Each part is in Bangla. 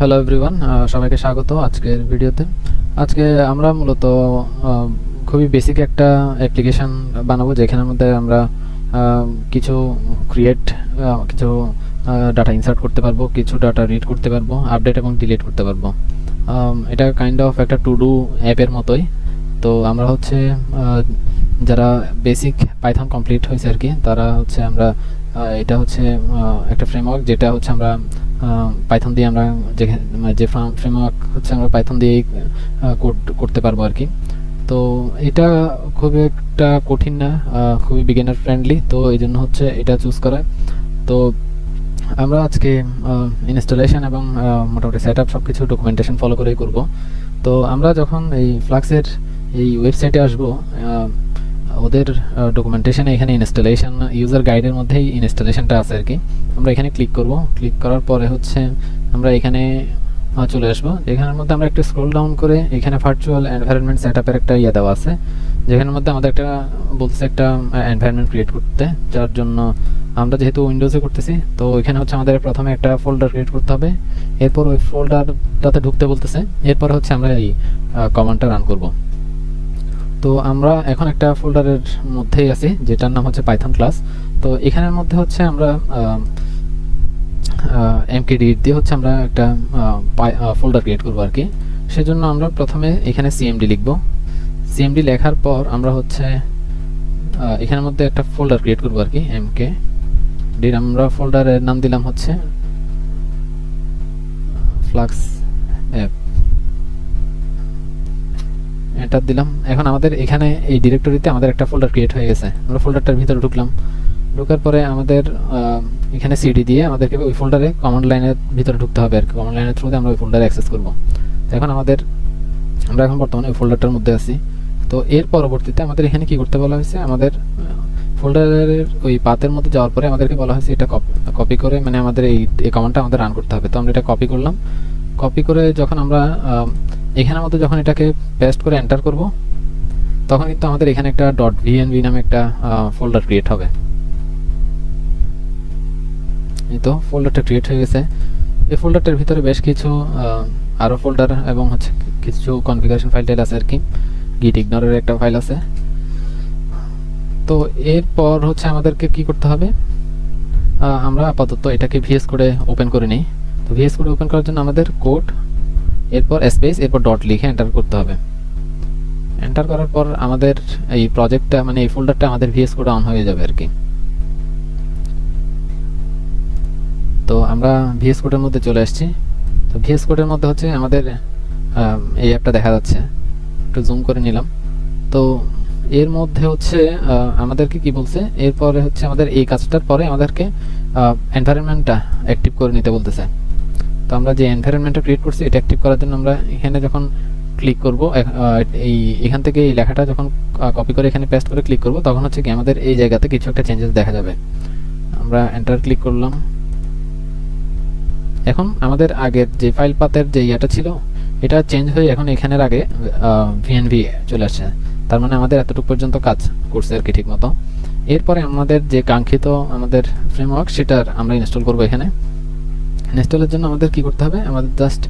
হ্যালো এভরিওয়ান, সবাইকে স্বাগত আজকের ভিডিওতে। আজকে আমরা মূলত খুবই বেসিক একটা অ্যাপ্লিকেশন বানাবো, যেখানের মধ্যে আমরা কিছু কিছু ডাটা ইনসার্ট করতে পারবো, কিছু ডাটা রিড করতে পারবো, আপডেট এবং ডিলিট করতে পারবো। এটা কাইন্ড অফ একটা টু ডু অ্যাপের মতোই। তো আমরা হচ্ছে যারা বেসিক পাইথন কমপ্লিট হয়েছে আর কি, তারা হচ্ছে আমরা এটা হচ্ছে একটা ফ্রেমওয়ার্ক, যেটা হচ্ছে আমরা পাইথন দিয়ে আমরা যে ফ্রেমওয়ার্ক হচ্ছে আমরা পাইথন দিয়ে কোড করতে পারবো আর কি। তো এটা খুব একটা কঠিন না, খুবই বিগিনার ফ্রেন্ডলি, তো এই জন্য হচ্ছে এটা চুজ করা। তো আমরা আজকে ইনস্টলেশন এবং মোটামুটি সেট আপ সব কিছু ডকুমেন্টেশন ফলো করেই করব। তো আমরা যখন এই ফ্লাক্সের এই ওয়েবসাইটে আসবো, ওদের ডকুমেন্টেশনে এখানে ইনস্টলেশন ইউজার গাইডের মধ্যেই ইনস্টলেশনটা আছে আর কি। আমরা এখানে ক্লিক করব, ক্লিক করার পরে হচ্ছে আমরা এখানে চলে আসবো। এখানের মধ্যে আমরা একটু স্ক্রল ডাউন করে এখানে ভার্চুয়াল এনভায়রনমেন্ট সেটআপের একটা দেওয়া আছে, যেখানের মধ্যে আমাদের একটা বলছে একটা এনভায়রনমেন্ট ক্রিয়েট করতে, যার জন্য আমরা যেহেতু উইন্ডোজে করতেছি, তো এখানে হচ্ছে আমাদের প্রথমে একটা ফোল্ডার ক্রিয়েট করতে হবে। এরপর ওই ফোল্ডারটাতে ঢুকতে বলতেছে, এরপর হচ্ছে আমরা এই কমান্ডটা রান করব। তো আমরা এখন একটা ফোল্ডারের মধ্যেই আছি, যেটার নাম হচ্ছে পাইথন ক্লাস। তো এখানের মধ্যে হচ্ছে আমরা এমকেডি দিয়ে হচ্ছে আমরা একটা ফোল্ডার ক্রিয়েট করবো আর কি। সেজন্য আমরা প্রথমে এখানে সিএমডি লিখব। সিএমডি লেখার পর আমরা হচ্ছে এখানের মধ্যে একটা ফোল্ডার ক্রিয়েট করবো আর কি, এমকেডি। আমরা ফোল্ডারের নাম দিলাম হচ্ছে ফ্লাক্স অ্যাপ, এটা দিলাম। এখন আমাদের এখানে এই ডিরেক্টরিতে আমাদের একটা ফোল্ডার ক্রিয়েট হয়ে গেছে। আমরা ফোল্ডারটার ভিতরে ঢুকলাম, ঢোকার পরে আমাদের এখানে সিডি দিয়ে আমাদেরকে ওই ফোল্ডারে কমান্ড লাইনের ভিতরে ঢুকতে হবে আর কি। কমান্ড লাইনের থ্রুতে আমরা ওই ফোল্ডারে অ্যাক্সেস করব। এখন আমরা এখন বর্তমানে ওই ফোল্ডারটার মধ্যে আছি। তো এর পরবর্তীতে আমাদের এখানে কি করতে বলা হয়েছে, আমাদের ফোল্ডারের ওই পাতের মধ্যে যাওয়ার পরে আমাদেরকে বলা হয়েছে এটা কপি করে, মানে আমাদের এই কমান্ডটা আমাদের রান করতে হবে। তো আমরা এটা কপি করলাম। কপি করে যখন আমরা এখানের মধ্যে যখন এটাকে পেস্ট করে এন্টার করব, তখন কিন্তু আমাদের এখানে একটা .vnv নামে একটা ফোল্ডার ক্রিয়েট হবে। এই তো ফোল্ডারটা ক্রিয়েট হয়ে গেছে। এই ফোল্ডারটার ভিতরে বেশ কিছু আরো ফোল্ডার এবং হচ্ছে কিছু কনফিগারেশন ফাইল আছে আর কি। গিট ইগনোরের একটা ফাইল আছে। তো এরপর হচ্ছে আমাদেরকে কি করতে হবে, আমরা আপাতত এটাকে ভিএস কোডে ওপেন করে নিই। তো ভিএস কোডে ওপেন করার জন্য আমাদের কোড, এরপর স্পেস, এরপর ডট লিখে এন্টার করতে হবে। এন্টার করার পর আমাদের এই প্রজেক্টটা, মানে এই ফোল্ডারটা আমাদের ভিএস কোডে অন হয়ে যাবে আর কি। তো আমরা ভিএস কোডের মধ্যে চলে আসছি। তো ভিএস কোডের মধ্যে হচ্ছে আমাদের এই অ্যাপটা দেখা যাচ্ছে, একটু জুম করে নিলাম। তো এর মধ্যে হচ্ছে আমাদেরকে কি বলছে, এরপরে হচ্ছে আমাদের এই কাজটার পরে আমাদেরকে এনভায়রনমেন্টটা অ্যাক্টিভ করে নিতে বলতেছে। তো আমরা যে এনভায়রনমেন্টটা ক্রিয়েট করছি, এটা অ্যাক্টিভ করার জন্য আমরা এখানে যখন ক্লিক করব, এখান থেকে এই লেখাটা যখন কপি করে এখানে পেস্ট করে ক্লিক করব, তখন হচ্ছে কি আমাদের এই জায়গাতে কিছু একটা চেঞ্জেস দেখা যাবে। আমরা এন্টার ক্লিক করলাম। এখন আমাদের আগের যে ফাইল পাতের যে ইয়েটা ছিল, এটা চেঞ্জ হয়ে এখন এখানের আগে ভিএনভি চলে আসছে। তার মানে আমাদের এতটুকু পর্যন্ত কাজ করছে আর কি ঠিক মতো। এরপরে আমাদের যে কাঙ্ক্ষিত আমাদের ফ্রেমওয়ার্ক, সেটার আমরা ইনস্টল করব। এখানে ইনস্টলের জন্য আমাদের কি করতে হবে, আমাদের জাস্ট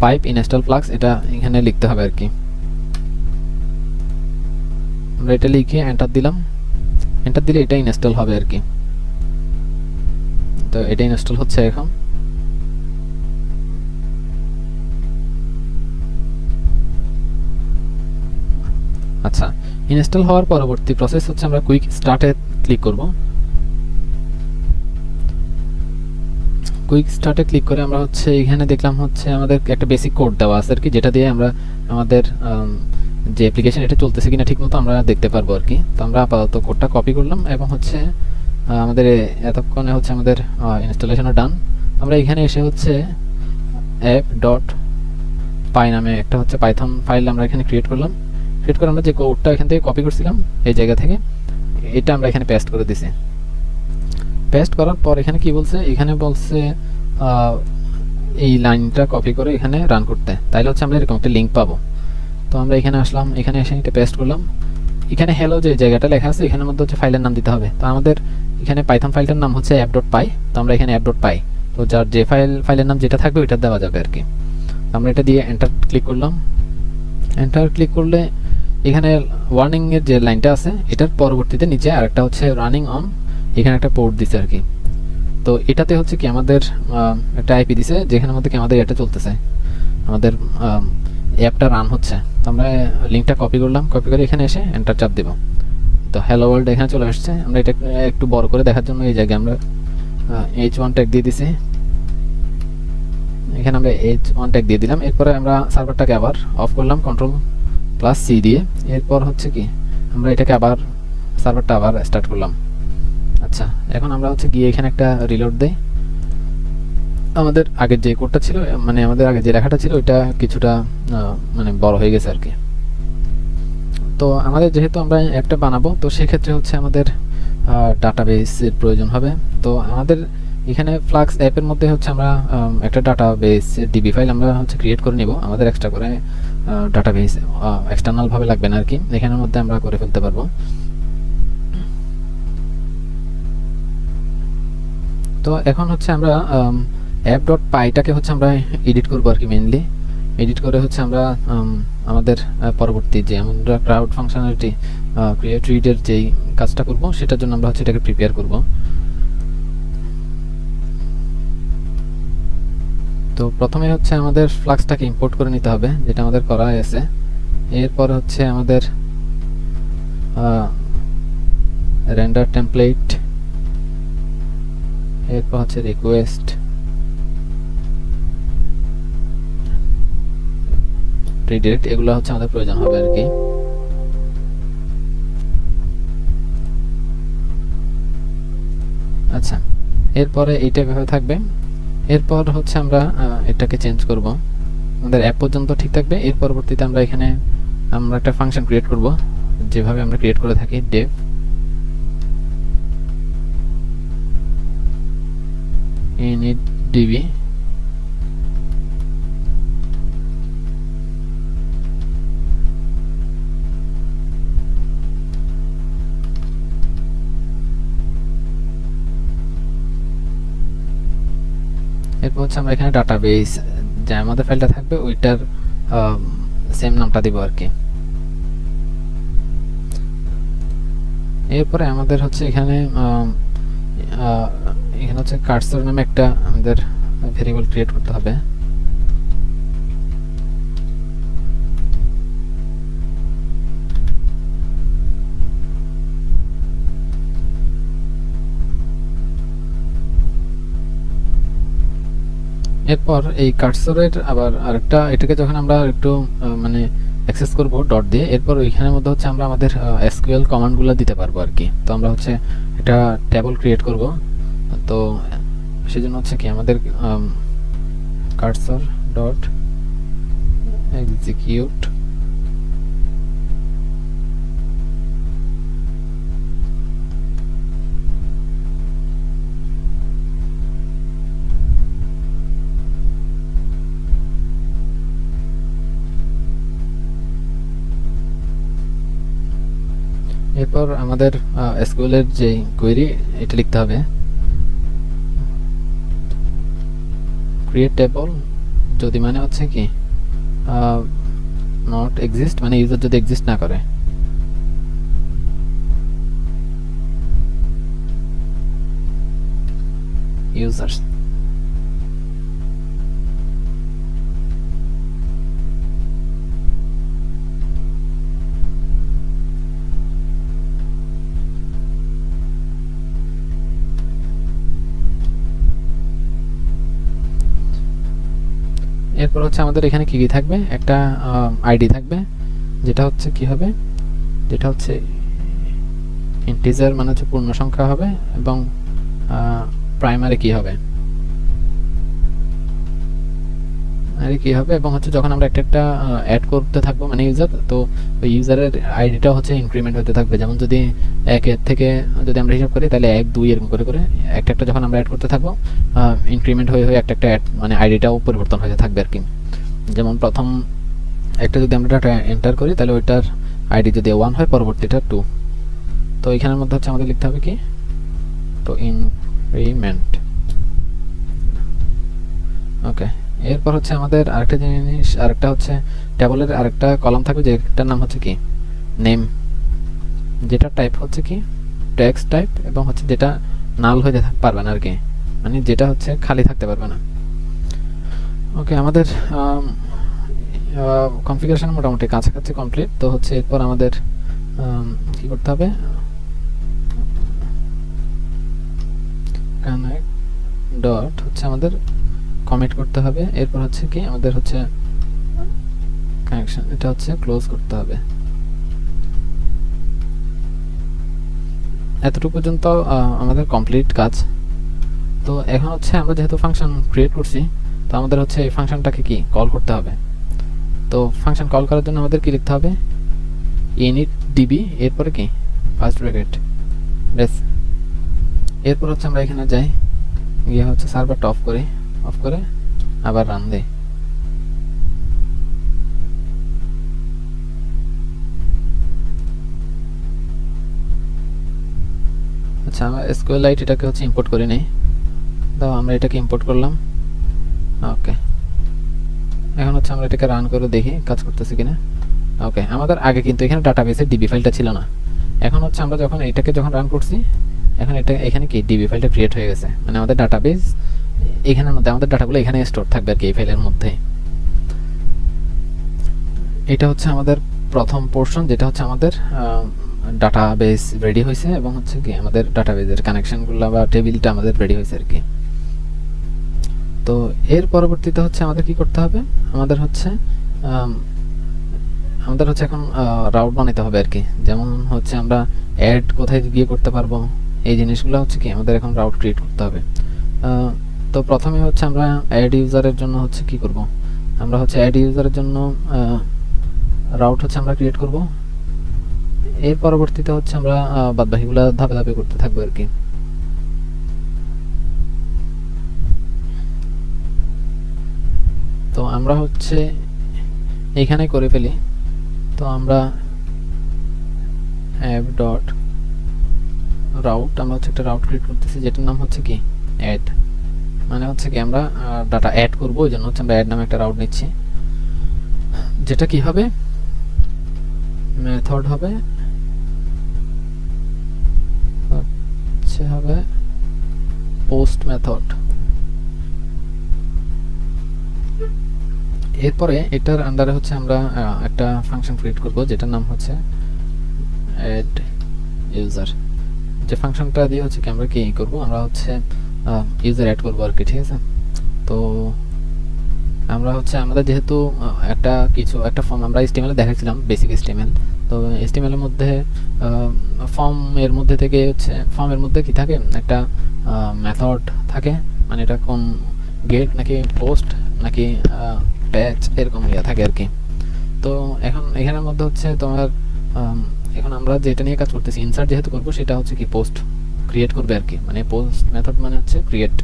পাইপ ইনস্টল ফ্লাক্স এটা এখানে লিখতে হবে আর কি। আমরা এটা লিখে এন্টার দিলাম। এন্টার দিলে এটা ইনস্টল হবে আর কি। তো এটা ইনস্টল হচ্ছে এখন। আচ্ছা, ইনস্টল হওয়ার পরবর্তী প্রসেস হচ্ছে আমরা কুইক স্টার্টে ক্লিক করব। কুইক স্টার্টে ক্লিক করে আমরা হচ্ছে এখানে দেখলাম হচ্ছে আমাদের একটা বেসিক কোড দেওয়া আছে আর কি, যেটা দিয়ে আমরা আমাদের যে অ্যাপ্লিকেশন এটা চলতেছে কিনা ঠিকমতো আমরা দেখতে পারবো আর কি। তো আমরা আপাতত কোডটা কপি করলাম এবং হচ্ছে আমাদের এতক্ষণে হচ্ছে আমাদের ইনস্টলেশনও ডান। আমরা এখানে এসে হচ্ছে app.py নামে একটা হচ্ছে পাইথন ফাইল আমরা এখানে ক্রিয়েট করলাম। ক্রিয়েট করে আমরা যে কোডটা এখান থেকে কপি করছিলাম এই জায়গা থেকে, এটা আমরা এখানে পেস্ট করে দিছি। পেস্ট করার পর এখানে কি বলছে, এখানে বলছে এই লাইনটা কপি করে এখানে রান করতে, তাইলে হচ্ছে আমরা এরকম একটা লিঙ্ক পাবো। তো আমরা এখানে আসলাম, এখানে এসে এটা পেস্ট করলাম। এখানে হ্যালো যে জায়গাটা লেখা আছে, এখানের মধ্যে হচ্ছে ফাইলের নাম দিতে হবে। তো আমাদের এখানে পাইথন ফাইলটার নাম হচ্ছে app.py। তো আমরা এখানে app.py তো যার যে ফাইলের নাম যেটা থাকবে ওইটা দেওয়া যাবে আর কি। আমরা এটা দিয়ে এন্টার ক্লিক করলাম। এন্টার ক্লিক করলে এখানে ওয়ার্নিং এর যে লাইনটা আছে এটার পরবর্তীতে নিচে আরেকটা হচ্ছে রানিং অন, এখানে একটা পোর্ট দিছে আর কি। তো এটাতে হচ্ছে কি আমাদের একটা আইপি দিছে যেখানে মধ্যে কি আমাদের এটা চলতেছে, আমাদের অ্যাপটা রান হচ্ছে। তো আমরা লিঙ্কটা কপি করলাম, কপি করে এখানে এসে এন্টার চাপ দেব। তো হ্যালো ওয়ার্ল্ড এখানে চলে আসছে। আমরা এটা একটু বড় করে দেখার জন্য এই জায়গায় আমরা h1 ট্যাগ দিয়ে দিছি। এখানে আমরা h1 ট্যাগ দিয়ে দিলাম। এরপরে আমরা সার্ভারটাকে আবার অফ করলাম Ctrl+C দিয়ে। এরপর হচ্ছে কি আমরা এটাকে আবার সার্ভারটা আবার স্টার্ট করলাম। আচ্ছা, এখন আমরা হচ্ছে গিয়ে এখানে একটা রিলোড দেই। আমাদের আগের যে কোডটা ছিল, মানে আমাদের আগে যে লেখাটা ছিল ওইটা কিছুটা মানে বড় হয়ে গেছে আর কি। তো আমাদের যেহেতু আমরা অ্যাপটা বানাবো, তো সেক্ষেত্রে হচ্ছে আমাদের ডাটাবেসের প্রয়োজন হবে। তো আমাদের এখানে ফ্লাক্স অ্যাপের মধ্যে হচ্ছে আমরা একটা ডাটাবেস ডিবি ফাইল আমরা হচ্ছে ক্রিয়েট করে নিব। আমাদের এক্সট্রা করে ডাটাবেস এক্সটার্নাল ভাবে লাগবে না আর কি, এখানের মধ্যে আমরা করে ফেলতে পারবো। তো এখন হচ্ছে আমরা app.py-টাকে হচ্ছে আমরা এডিট করব আর কি। মেইনলি এডিট করে হচ্ছে আমরা আমাদের পরবর্তী যে আমরা ক্রাউড ফাংশনালিটি ক্রিয়েট রিডের যেই কাজটা করব সেটার জন্য আমরা হচ্ছে এটাকে প্রিপেয়ার করব। তো প্রথমে হচ্ছে আমাদের ফ্লাক্সটাকে ইম্পোর্ট করে নিতে হবে, যেটা আমাদের করা আছে। এরপর হচ্ছে আমাদের রেন্ডার টেমপ্লেট, এরপর হচ্ছে রিকোয়েস্ট, রিডাইরেক্ট, এগুলো হচ্ছে আমাদের প্রয়োজন হবে আর কি। আচ্ছা, এরপরে এইটা এভাবে থাকবে। এরপর হচ্ছে আমরা এটাকে চেঞ্জ করব, আমাদের অ্যাপ পর্যন্ত ঠিক থাকবে। এর পরবর্তীতে আমরা এখানে আমরা একটা ফাংশন ক্রিয়েট করব যেভাবে আমরা ক্রিয়েট করে থাকি, dev initdb। এরপর হচ্ছে আমরা এখানে ডাটাবেস যে আমাদের ফাইলটা থাকবে ওইটার সেম নামটা দিব আর কি। এরপরে আমাদের হচ্ছে এখানে এখানে হচ্ছে কার্সর নামে একটা আমাদের ভেরিয়েবল ক্রিয়েট করতে হবে। এরপর এই কার্সরের আবার আরেকটা, এটাকে যখন আমরা একটু মানে অ্যাক্সেস করব ডট দিয়ে, এরপর ওইখানের মধ্যে হচ্ছে আমরা আমাদের এসকিউএল কমান্ডগুলো দিতে পারবো আর কি। তো আমরা হচ্ছে একটা টেবল ক্রিয়েট করব। তো সেজন্য হচ্ছে কি আমাদের কার্সর ডট এক্সিকিউট এরপর আমাদের এসকিউএল এর যে কোয়েরি এটা লিখতে হবে, ক্রিয়েট টেবল যদি মানে হচ্ছে কি নট এক্সিস্ট, মানে ইউজার যদি এক্সিস্ট না করে। ইউজার্স এরপর হচ্ছে আমাদের এখানে কি কি থাকবে, একটা আইডি থাকবে যেটা হচ্ছে কি হবে, যেটা হচ্ছে ইন্টিজার মানে হচ্ছে পূর্ণ সংখ্যা হবে, এবং প্রাইমারি কি হবে আরে কি হবে, এবং হচ্ছে যখন আমরা একটা একটা অ্যাড করতে থাকবো মানে ইউজার, তো ওই ইউজারের আইডিটা হচ্ছে ইনক্রিমেন্ট হতে থাকবে। যেমন যদি 1 এর থেকে যদি আমরা হিসাব করি তাহলে 1 2 এরকম করে করে একটা একটা যখন আমরা অ্যাড করতে থাকবো ইনক্রিমেন্ট হয়ে হয়ে একটা একটা অ্যাড মানে আইডিটাও পরিবর্তন হতে থাকবে আর কি। যেমন প্রথম একটা যদি আমরা ডাটা এন্টার করি তাহলে ওইটার আইডি যদি 1 হয় পরবর্তীটা 2। তো এখানের মধ্যে হচ্ছে আমাদের লিখতে হবে কি, তো ইনক্রিমেন্ট ওকে, এরপর হচ্ছে আমাদের আরেকটা জিনিস, আরেকটা হচ্ছে টেবলের আরেকটা কলাম থাকবে যেটার নাম হচ্ছে কি নেম, যেটা টাইপ হচ্ছে কি টেক্সট টাইপ, এবং হচ্ছে যেটা নাল হয়ে যেতে পারবে না আর কি, মানে যেটা হচ্ছে খালি থাকতে পারবে না। ওকে, আমাদের কনফিগারেশন মোটামুটি কাছাকাছি কমপ্লিট। তো হচ্ছে এরপর আমাদের কি করতে হবে, কানেক্ট ডট হচ্ছে আমাদের কমিট করতে হবে। এরপর হচ্ছে কি আমাদের হচ্ছে কানেকশন, এটা হচ্ছে ক্লোজ করতে হবে। এতটুকু পর্যন্ত আমাদের কমপ্লিট কাজ। তো এখন হচ্ছে আমরা যেহেতু ফাংশন ক্রিয়েট করছি, তো আমাদের হচ্ছে এই ফাংশনটাকে কি কল করতে হবে। তো ফাংশন কল করার জন্য আমাদের কি লিখতে হবে, init db, এরপরে কি ফার্স্ট ব্র্যাকেট ব্যাস। এরপর হচ্ছে আমরা এখানে যাই, গিয়ে হচ্ছে সার্ভারটা অফ করে আবার রান দেই। আচ্ছা, আমরা SQLite এটাকে হচ্ছে ইম্পোর্ট করে নেই। তো আমরা এটাকে ইম্পোর্ট করলাম। ওকে, এখন হচ্ছে আমরা এটাকে রান করে দেখি কাজ করতেছে কিনা। ওকে, আমাদের আগে কিন্তু এখানে ডাটাবেসের ডিবি ফাইলটা ছিল না। এখন হচ্ছে আমরা যখন এটাকে রান করছি, এখন এখানে কি ডিবি ফাইলটা ক্রিয়েট হয়ে গেছে, মানে আমাদের ডাটাবেস এখানের মধ্যে, আমাদের ডাটাগুলো এখানে স্টোর থাকবে আর কি, এই ফাইলের মধ্যে। এটা হচ্ছে আমাদের প্রথম পোর্শন, যেটা হচ্ছে আমাদের ডাটাবেস রেডি হয়েছে, এবং হচ্ছে কি আমাদের ডাটাবেসের কানেকশনগুলো বা টেবিলটা আমাদের রেডি হয়েছে আর কি। তো এর পরবর্তীতে হচ্ছে আমাদের কি করতে হবে, আমাদের হচ্ছে এখন রাউট বানাতে হবে আর কি। যেমন হচ্ছে আমরা অ্যাড কোথায় গিয়ে করতে পারবো, এই জিনিসগুলো হচ্ছে কি আমাদের এখন রাউট ক্রিয়েট করতে হবে। তো প্রথমে হচ্ছে আমরা অ্যাড ইউজারের জন্য হচ্ছে কি করব, আমরা হচ্ছে অ্যাড ইউজারের জন্য রাউট হচ্ছে আমরা ক্রিয়েট করব। এর পরবর্তীতে হচ্ছে আমরা বাদবাকিগুলো ধাপে ধাপে করতে থাকবো আর কি। তো আমরা হচ্ছে এইখানে করে ফেলি। তো আমরা অ্যাপ ডট রাউট, আমরা হচ্ছে একটা রাউট ক্রিয়েট করতেছি যেটার নাম হচ্ছে কি অ্যাড, মানে হচ্ছে কি আমরা ডাটা অ্যাড করবো, ওই জন্য হচ্ছে আমরা অ্যাড নামে একটা রাউট নিচ্ছি, যেটা কি হবে মেথড হবে হবে পোস্ট মেথড। এরপরে এটার আন্ডারে হচ্ছে আমরা একটা ফাংশন ক্রিয়েট করব যেটার নাম হচ্ছে অ্যাড ইউজার। যে ফাংশনটা দিয়ে হচ্ছে কি আমরা কি করব, আমরা হচ্ছে ইউজার অ্যাড করব আর কি, ঠিক আছে। তো আমরা হচ্ছে আমাদের যেহেতু একটা ফর্ম আমরা HTML এ দেখাচ্ছিলাম, বেসিক HTML। তো HTML এর মধ্যে ফর্মের মধ্যে থেকে হচ্ছে ফর্মের মধ্যে কি থাকে, একটা মেথড থাকে, মানে এটা কোন গেট নাকি পোস্ট নাকি প্যাচ এরকম থাকে আর কি। তো এখন এখানের মধ্যে হচ্ছে তোমার এখন আমরা যেটা নিয়ে কাজ করতেছি, ইনসার্ট যেহেতু করবো, সেটা হচ্ছে কি পোস্ট ক্রিয়েট করবে আর কি, মানে পোস্ট মেথড মানে হচ্ছে ক্রিয়েট।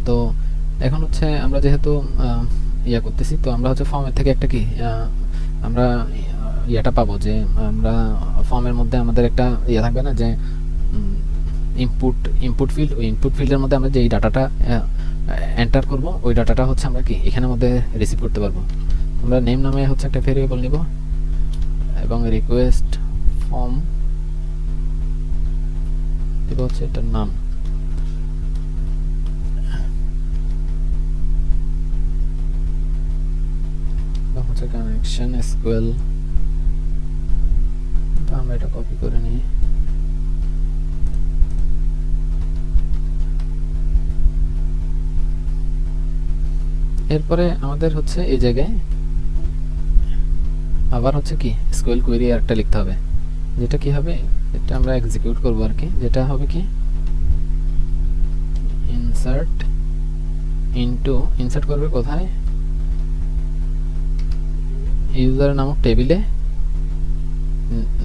তো এখন হচ্ছে আমরা যেহেতু ইয়া করতেছি, তো আমরা হচ্ছে ফর্মের থেকে একটা কি আমরা ইয়াটা পাবো, যে আমরা ফর্মের মধ্যে আমাদের একটা ইয়ে থাকবে না, যে ইনপুট ফিল্ড, ওই ইনপুট ফিল্ডের মধ্যে আমরা যে এই ডাটাটা এন্টার করব, ওই ডাটাটা হচ্ছে আমরা কি এখানের মধ্যে রিসিভ করতে পারবো। আমরা নেম নামে হচ্ছে একটা ভেরিয়েবল নিব, এবং রিকোয়েস্ট ফর্ম দিব হচ্ছে এটার নাম, হচ্ছে কানেকশন এসকিউএল। আমরা এটা কপি করে নিই। এরপরে আমাদের হচ্ছে এই জায়গায় আবার হচ্ছে কি এসকিউএল কোয়েরি একটা লিখতে হবে, যেটা কি হবে, এটা আমরা এক্সিকিউট করব আর কি, যেটা হবে কি ইনসার্ট করবে কোথায়, ইউজার নামক টেবিলে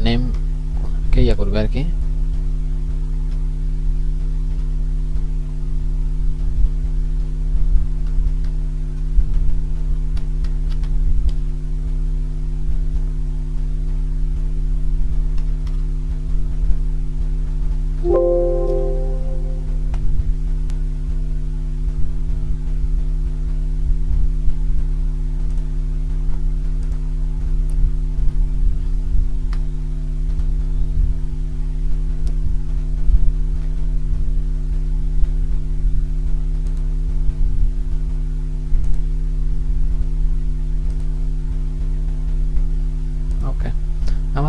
নেম কে ইয়া করবে আর কি।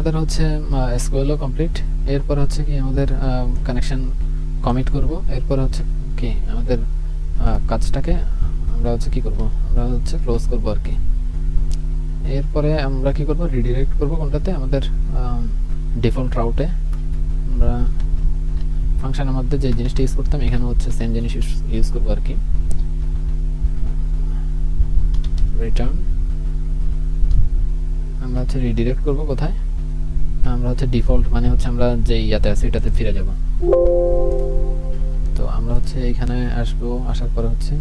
আমাদের হচ্ছে এসকিউএলও কমপ্লিট। এরপর হচ্ছে কি আমাদের কানেকশন কমিট করব। এরপর হচ্ছে কি আমাদের কাজটাকে আমরা হচ্ছে কি করব, আমরা হচ্ছে ক্লোজ করব আর কি। এরপরে আমরা কি করব, রিডিরেক্ট করব কোনটাতে, আমাদের ডিফল্ট রাউটে। আমরা ফাংশনের মধ্যে যে জিনিসটা ইউজ করতাম এখানে হচ্ছে সেম জিনিস ইউজ করব আর কি। রিটার্ন আমরা হচ্ছে রিডিরেক্ট করব কোথায়, আমরা হচ্ছে ডিফল্ট মানে হচ্ছে আমরা যে ইয়াতে আছে এটাতে ফিরে যাব। তো আমরা হচ্ছে এখানে আসবো, আসার পরে হচ্ছে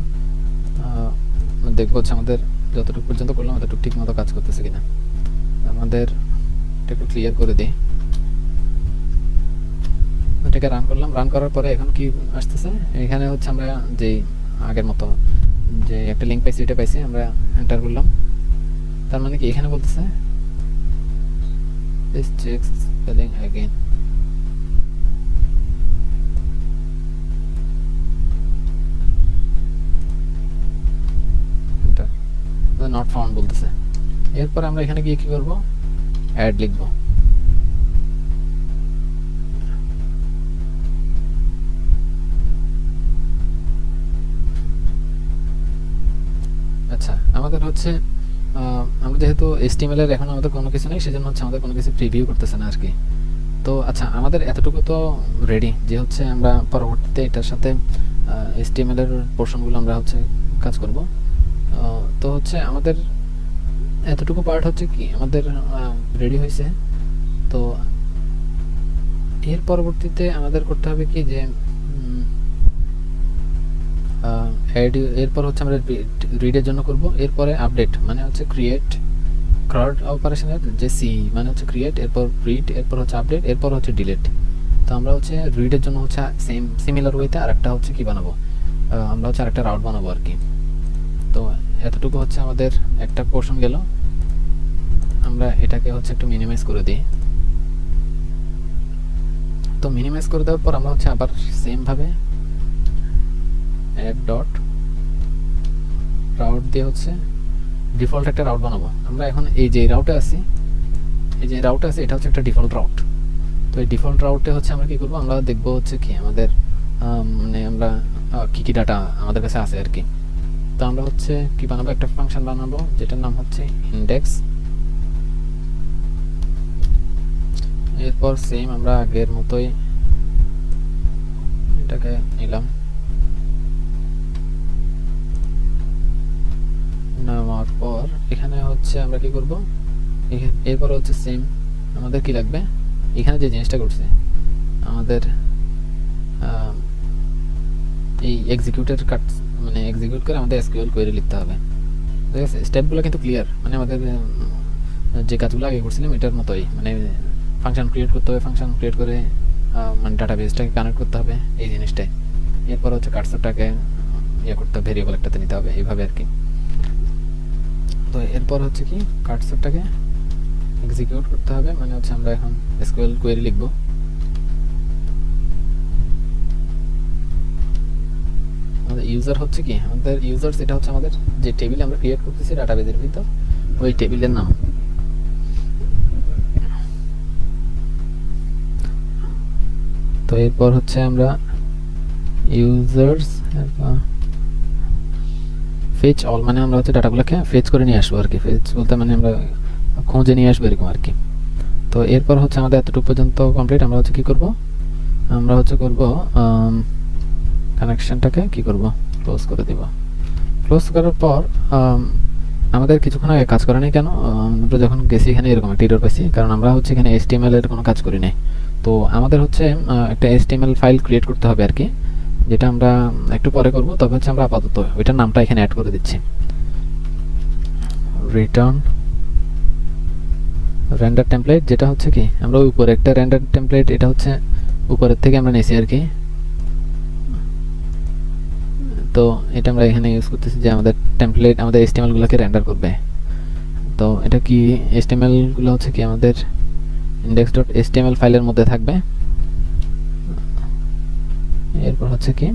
দেখবো হচ্ছে আমাদের যতটুকু পর্যন্ত করলাম ততটুকু ঠিক মতো কাজ করতেছে কিনা। আমাদের এটা একটু ক্লিয়ার করে দিই। এটাকে রান করলাম, রান করার পরে এখন কি আসতেছে, এখানে হচ্ছে আমরা যে আগের মতো যে একটা লিঙ্ক পাইছি এটা পাইছি, আমরা এন্টার করলাম। তার মানে কি এখানে বলতেছে please check spelling again. enter not found বলতেছে। এরপর আমরা এখানে গিয়ে কি করব, অ্যাড লিখব। আচ্ছা আমাদের হচ্ছে আমরা যেহেতু HTML এর এখন আমাদের কোনো কিছু নেই, সেজন্য হচ্ছে আমাদের কোনো কিছু প্রিভিউ করতেছে না আর কি। তো আচ্ছা আমাদের এতটুকু তো রেডি যে হচ্ছে আমরা পরবর্তীতে এটার সাথে HTML এর পোর্শনগুলো আমরা হচ্ছে কাজ করব। তো হচ্ছে আমাদের এতটুকু পার্ট হচ্ছে কি আমাদের রেডি হয়েছে। তো এর পরবর্তীতে আমাদের করতে হবে কি যে এরপর হচ্ছে আমরা রিডের জন্য করব। এরপরে আপডেট মানে হচ্ছে ক্রিয়েট ক্রাউড অপারেশনের যে সি মানে হচ্ছে ক্রিয়েট, এরপর রিড, এরপর হচ্ছে আপডেট, এরপর হচ্ছে ডিলিট। তো আমরা হচ্ছে রিডের জন্য হচ্ছে সেম সিমিলার ওয়েতে আরেকটা হচ্ছে কি বানাবো, আমরা হচ্ছে আরেকটা রাউট বানাবো আর কি। তো এতটুকু হচ্ছে আমাদের একটা পোর্শন গেল। আমরা এটাকে হচ্ছে একটু মিনিমাইজ করে দিই। তো মিনিমাইজ করে দেওয়ার পর আমরা হচ্ছে আবার সেম ভাবে অ্যাড ডট রাউট দিয়ে হচ্ছে ডিফল্ট একটা রাউট বানাবো। আমরা এখন এই যে রাউটে আছি, এই যে রাউটে আছে এটা হচ্ছে একটা ডিফল্ট রাউট। তো এই ডিফল্ট রাউটে হচ্ছে আমরা কি করব, আমরা দেখবো হচ্ছে কি আমাদের মানে আমরা কি কি ডাটা আমাদের কাছে আছে আর কি। তো আমরা হচ্ছে কি বানাবো, একটা ফাংশন বানাবো যেটার নাম হচ্ছে ইন্ডেক্স। এরপর সেম আমরা আগের মতোই এটাকে নিলাম, নেওয়ার পর এখানে হচ্ছে আমরা কি করব, এরপর হচ্ছে সেম আমাদের কি লাগবে, এখানে যে জিনিসটা করছে আমাদের এই এক্সিকিউটের কাট মানে এক্সিকিউট করে আমাদের এসকিউএল কোয়েরি লিখতে হবে। ঠিক আছে, স্টেপগুলো কিন্তু ক্লিয়ার, মানে আমাদের যে কাজগুলো আগে করছিলাম এটার মতোই, মানে ফাংশন ক্রিয়েট করতে হবে, ফাংশন ক্রিয়েট করে মানে ডাটাবেসটাকে কানেক্ট করতে হবে এই জিনিসটাই। এরপর হচ্ছে কার্সরটাকে ইয়ে করতে হবে, ভেরিয়েবল একটাতে নিতে হবে, এইভাবে আর কি। তো এরপর হচ্ছে কি কার্সরটাকে এক্সিকিউট করতে হবে, মানে হচ্ছে আমরা এখন এসকিউএল কোয়েরি লিখব। আমাদের ইউজার হচ্ছে কি, আমাদের ইউজার্স এটা হচ্ছে আমাদের যে টেবিল আমরা ক্রিয়েট করতেছি ডাটাবেসের ভিতর, ওই টেবিলের নাম। তো এরপর হচ্ছে আমরা ইউজার্স ফেচ অল মানে আমরা হচ্ছে ডাটাগুলোকে ফেচ করে নিয়ে আসবো আর কি। ফেচ বলতে মানে আমরা খুঁজে নিয়ে আসবো এরকম আর কি। তো এরপর হচ্ছে আমাদের এতটুকু পর্যন্ত কমপ্লিট। আমরা হচ্ছে কি করব, আমরা হচ্ছে করব কানেকশনটাকে কি করব, ক্লোজ করে দিব। ক্লোজ করার পর আমাদের কিছুক্ষণ আগে কাজ করা নেই কেন, আমরা যখন গেছি এখানে এরকম একটা এরর পাইছি, কারণ আমরা হচ্ছে এখানে HTML এর কোনো কাজ করি নাই। তো আমাদের হচ্ছে একটা HTML ফাইল ক্রিয়েট করতে হবে আর কি, যেটা আমরা একটু পরে করব। তবে হচ্ছে আমরা আপাতত ওইটার নামটা এখানে অ্যাড করে দিচ্ছি, রিটার্ন রেন্ডার টেমপ্লেট, যেটা হচ্ছে কি আমরা উপরে একটা রেন্ডার টেমপ্লেট, এটা হচ্ছে উপরের থেকে আমরা নিয়েছি আর কি। তো এটা আমরা এখানে ইউজ করতেছি যে আমাদের টেমপ্লেট আমাদের HTML গুলোকে রেন্ডার করবে। তো এটা কি HTML গুলো হচ্ছে কি আমাদের index.html ফাইলের মধ্যে থাকবে। এরপর হচ্ছে কি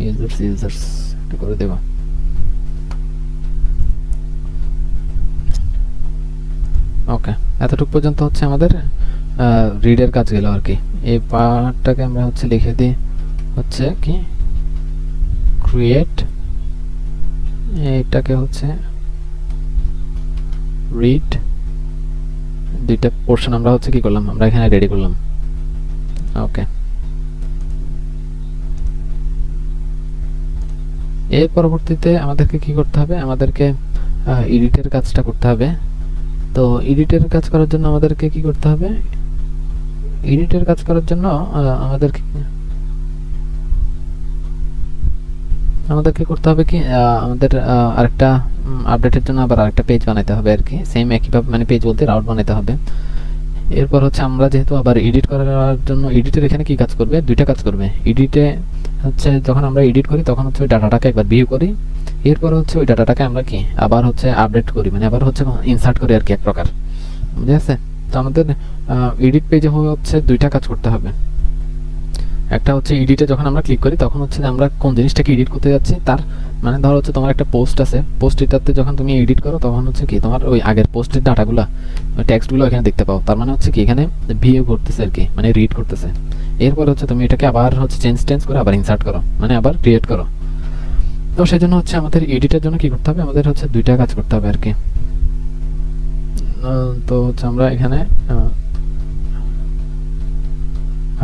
ইউজার্স এটা করে দেব। ওকে, এতটুকু পর্যন্ত হচ্ছে আমাদের রিডের কাজ গেল আর কি। এই পার্টটাকে আমরা হচ্ছে লিখে দিই হচ্ছে কি ক্রিয়েট, এইটাকে হচ্ছে রিড। দুইটা পোর্শন আমরা হচ্ছে কি করলাম, আমরা এখানে রেডি করলাম। ওকে, এর পরবর্তীতে আমাদেরকে কি করতে হবে, আমাদেরকে এডিটের কাজটা করতে হবে। তো এডিটের কাজ করার জন্য আমাদেরকে কি করতে হবে, এডিটের কাজ করার জন্য আমাদেরকে করতে হবে কি, আমাদের আরেকটা আপডেটের জন্য আবার আরেকটা পেজ বানাইতে হবে আর কি, সেম একইভাবে মানে পেজ বলতে রাউট বানাইতে হবে। এরপর হচ্ছে আমরা যেহেতু আবার এডিট করার জন্য, এডিটের এখানে কি কাজ করবে, দুইটা কাজ করবে। এডিটে হচ্ছে যখন আমরা এডিট করি তখন হচ্ছে ওই ডাটাটাকে একবার ভিউ করি, এরপর হচ্ছে ওই ডাটাটাকে আমরা কি আবার হচ্ছে আপডেট করি, মানে আবার হচ্ছে ইনসার্ট করি আর কি এক প্রকার, বুঝে আছে। তো আমাদের এডিট পেজে হচ্ছে দুইটা কাজ করতে হবে। একটা হচ্ছে এডিটে যখন আমরা ক্লিক করি তখন হচ্ছে আমরা কোন জিনিসটাকে এডিট করতে যাচ্ছি তার মানে ধরো হচ্ছে তোমার একটা পোস্ট আছে, পোস্টটাতে যখন তুমি এডিট করো তখন হচ্ছে কি তোমার ওই আগের পোস্টের ডাটাগুলো, ওই টেক্সটগুলো এখানে দেখতে পাও। তার মানে হচ্ছে কি এখানে ভিউ করতেছে আর কি, মানে রিড করতেছে। এরপর হচ্ছে তুমি এটাকে আবার হচ্ছে চেঞ্জ করে আবার ইনসার্ট করো, মানে আবার ক্রিয়েট করো। তো সেই জন্য হচ্ছে আমাদের এডিটের জন্য কি করতে হবে, আমাদের হচ্ছে দুইটা কাজ করতে হবে আর কি। তো হচ্ছে আমরা এখানে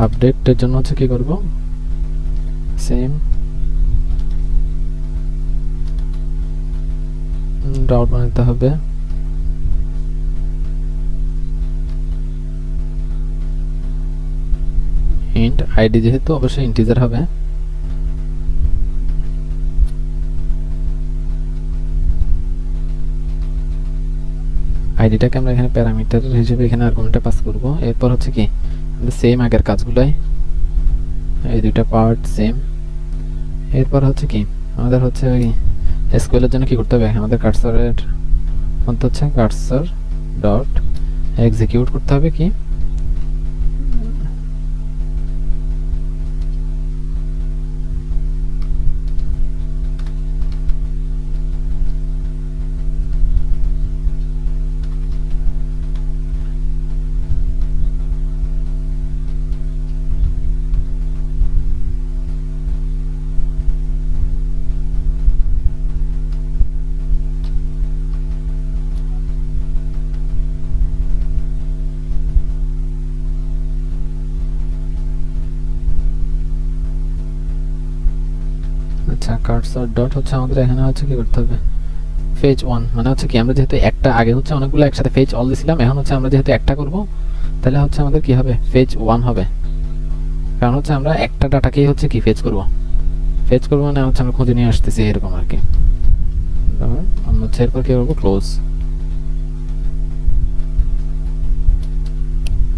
আপডেটের জন্য হচ্ছে কি করব, সেম ডাউট বানাতে হবে। ইন্ট আইডি যেহেতু অবশ্যই ইন্টিজার হবে, আইডিটাকে আমরা এখানে প্যারামিটার হিসেবে এখানে আর্গুমেন্টে পাস করব। এরপর হচ্ছে কি সেম আগের কাজগুলাই, এই দুইটা পার্ট সেম। এরপর হচ্ছে কি আমাদের হচ্ছে ওই এসকিউএল এর জন্য কি করতে হবে, আমাদের কার্সরের মধ্যে হচ্ছে কার্সর ডট এক্সিকিউট করতে হবে কি আচ্ছা কার্সর ডট হচ্ছে আমাদের এখানে হচ্ছে কি করতে হবে, ফেজ 1 মানে হচ্ছে কি আমরা যেহেতু একটা আগে হচ্ছে অনেকগুলো একসাথে ফেজ অল দিছিলাম, এখন হচ্ছে আমরা যেহেতু একটা করব তাহলে হচ্ছে আমাদের কি হবে ফেজ 1 হবে, কারণ হচ্ছে আমরা একটা ডাটাকেই হচ্ছে কি ফেজ করব মানে হচ্ছে আমরা খুঁজে নিয়ে আসতেছি এরকম আর কি। আমরা হচ্ছে এরপর কি করবো, ক্লোজ,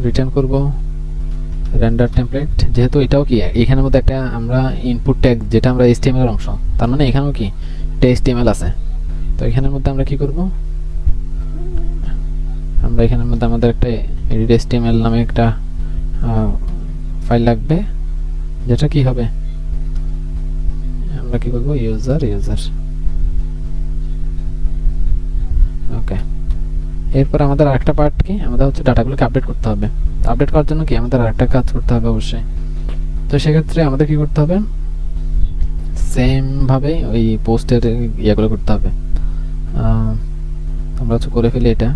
রিটার্ন করব রেন্ডার টেমপ্লেট। যেহেতু এটাও কি এখানের মধ্যে একটা আমরা ইনপুট ট্যাগ যেটা আমরা HTML এর অংশ, তার মানে এখানেও কি একটা HTML আছে। তো এখানের মধ্যে আমরা কি করব, আমরা এখানের মধ্যে আমাদের একটা edit HTML নামে একটা ফাইল লাগবে, যেটা কি হবে আমরা কি করব ইউজার ওকে। এরপর আমাদের আরেকটা পার্ট কি, আমাদের হচ্ছে ডাটাগুলোকে আপডেট করতে হবে। আপডেট করার জন্য কি আমাদের আরেকটা কাজ করতে হবে অবশ্যই। তো সেক্ষেত্রে আমাদের কি করতে হবে, সেম ভাবে ওই পোস্টের ইয়েগুলো করতে হবে। আমরা হচ্ছে করে ফেলি এটা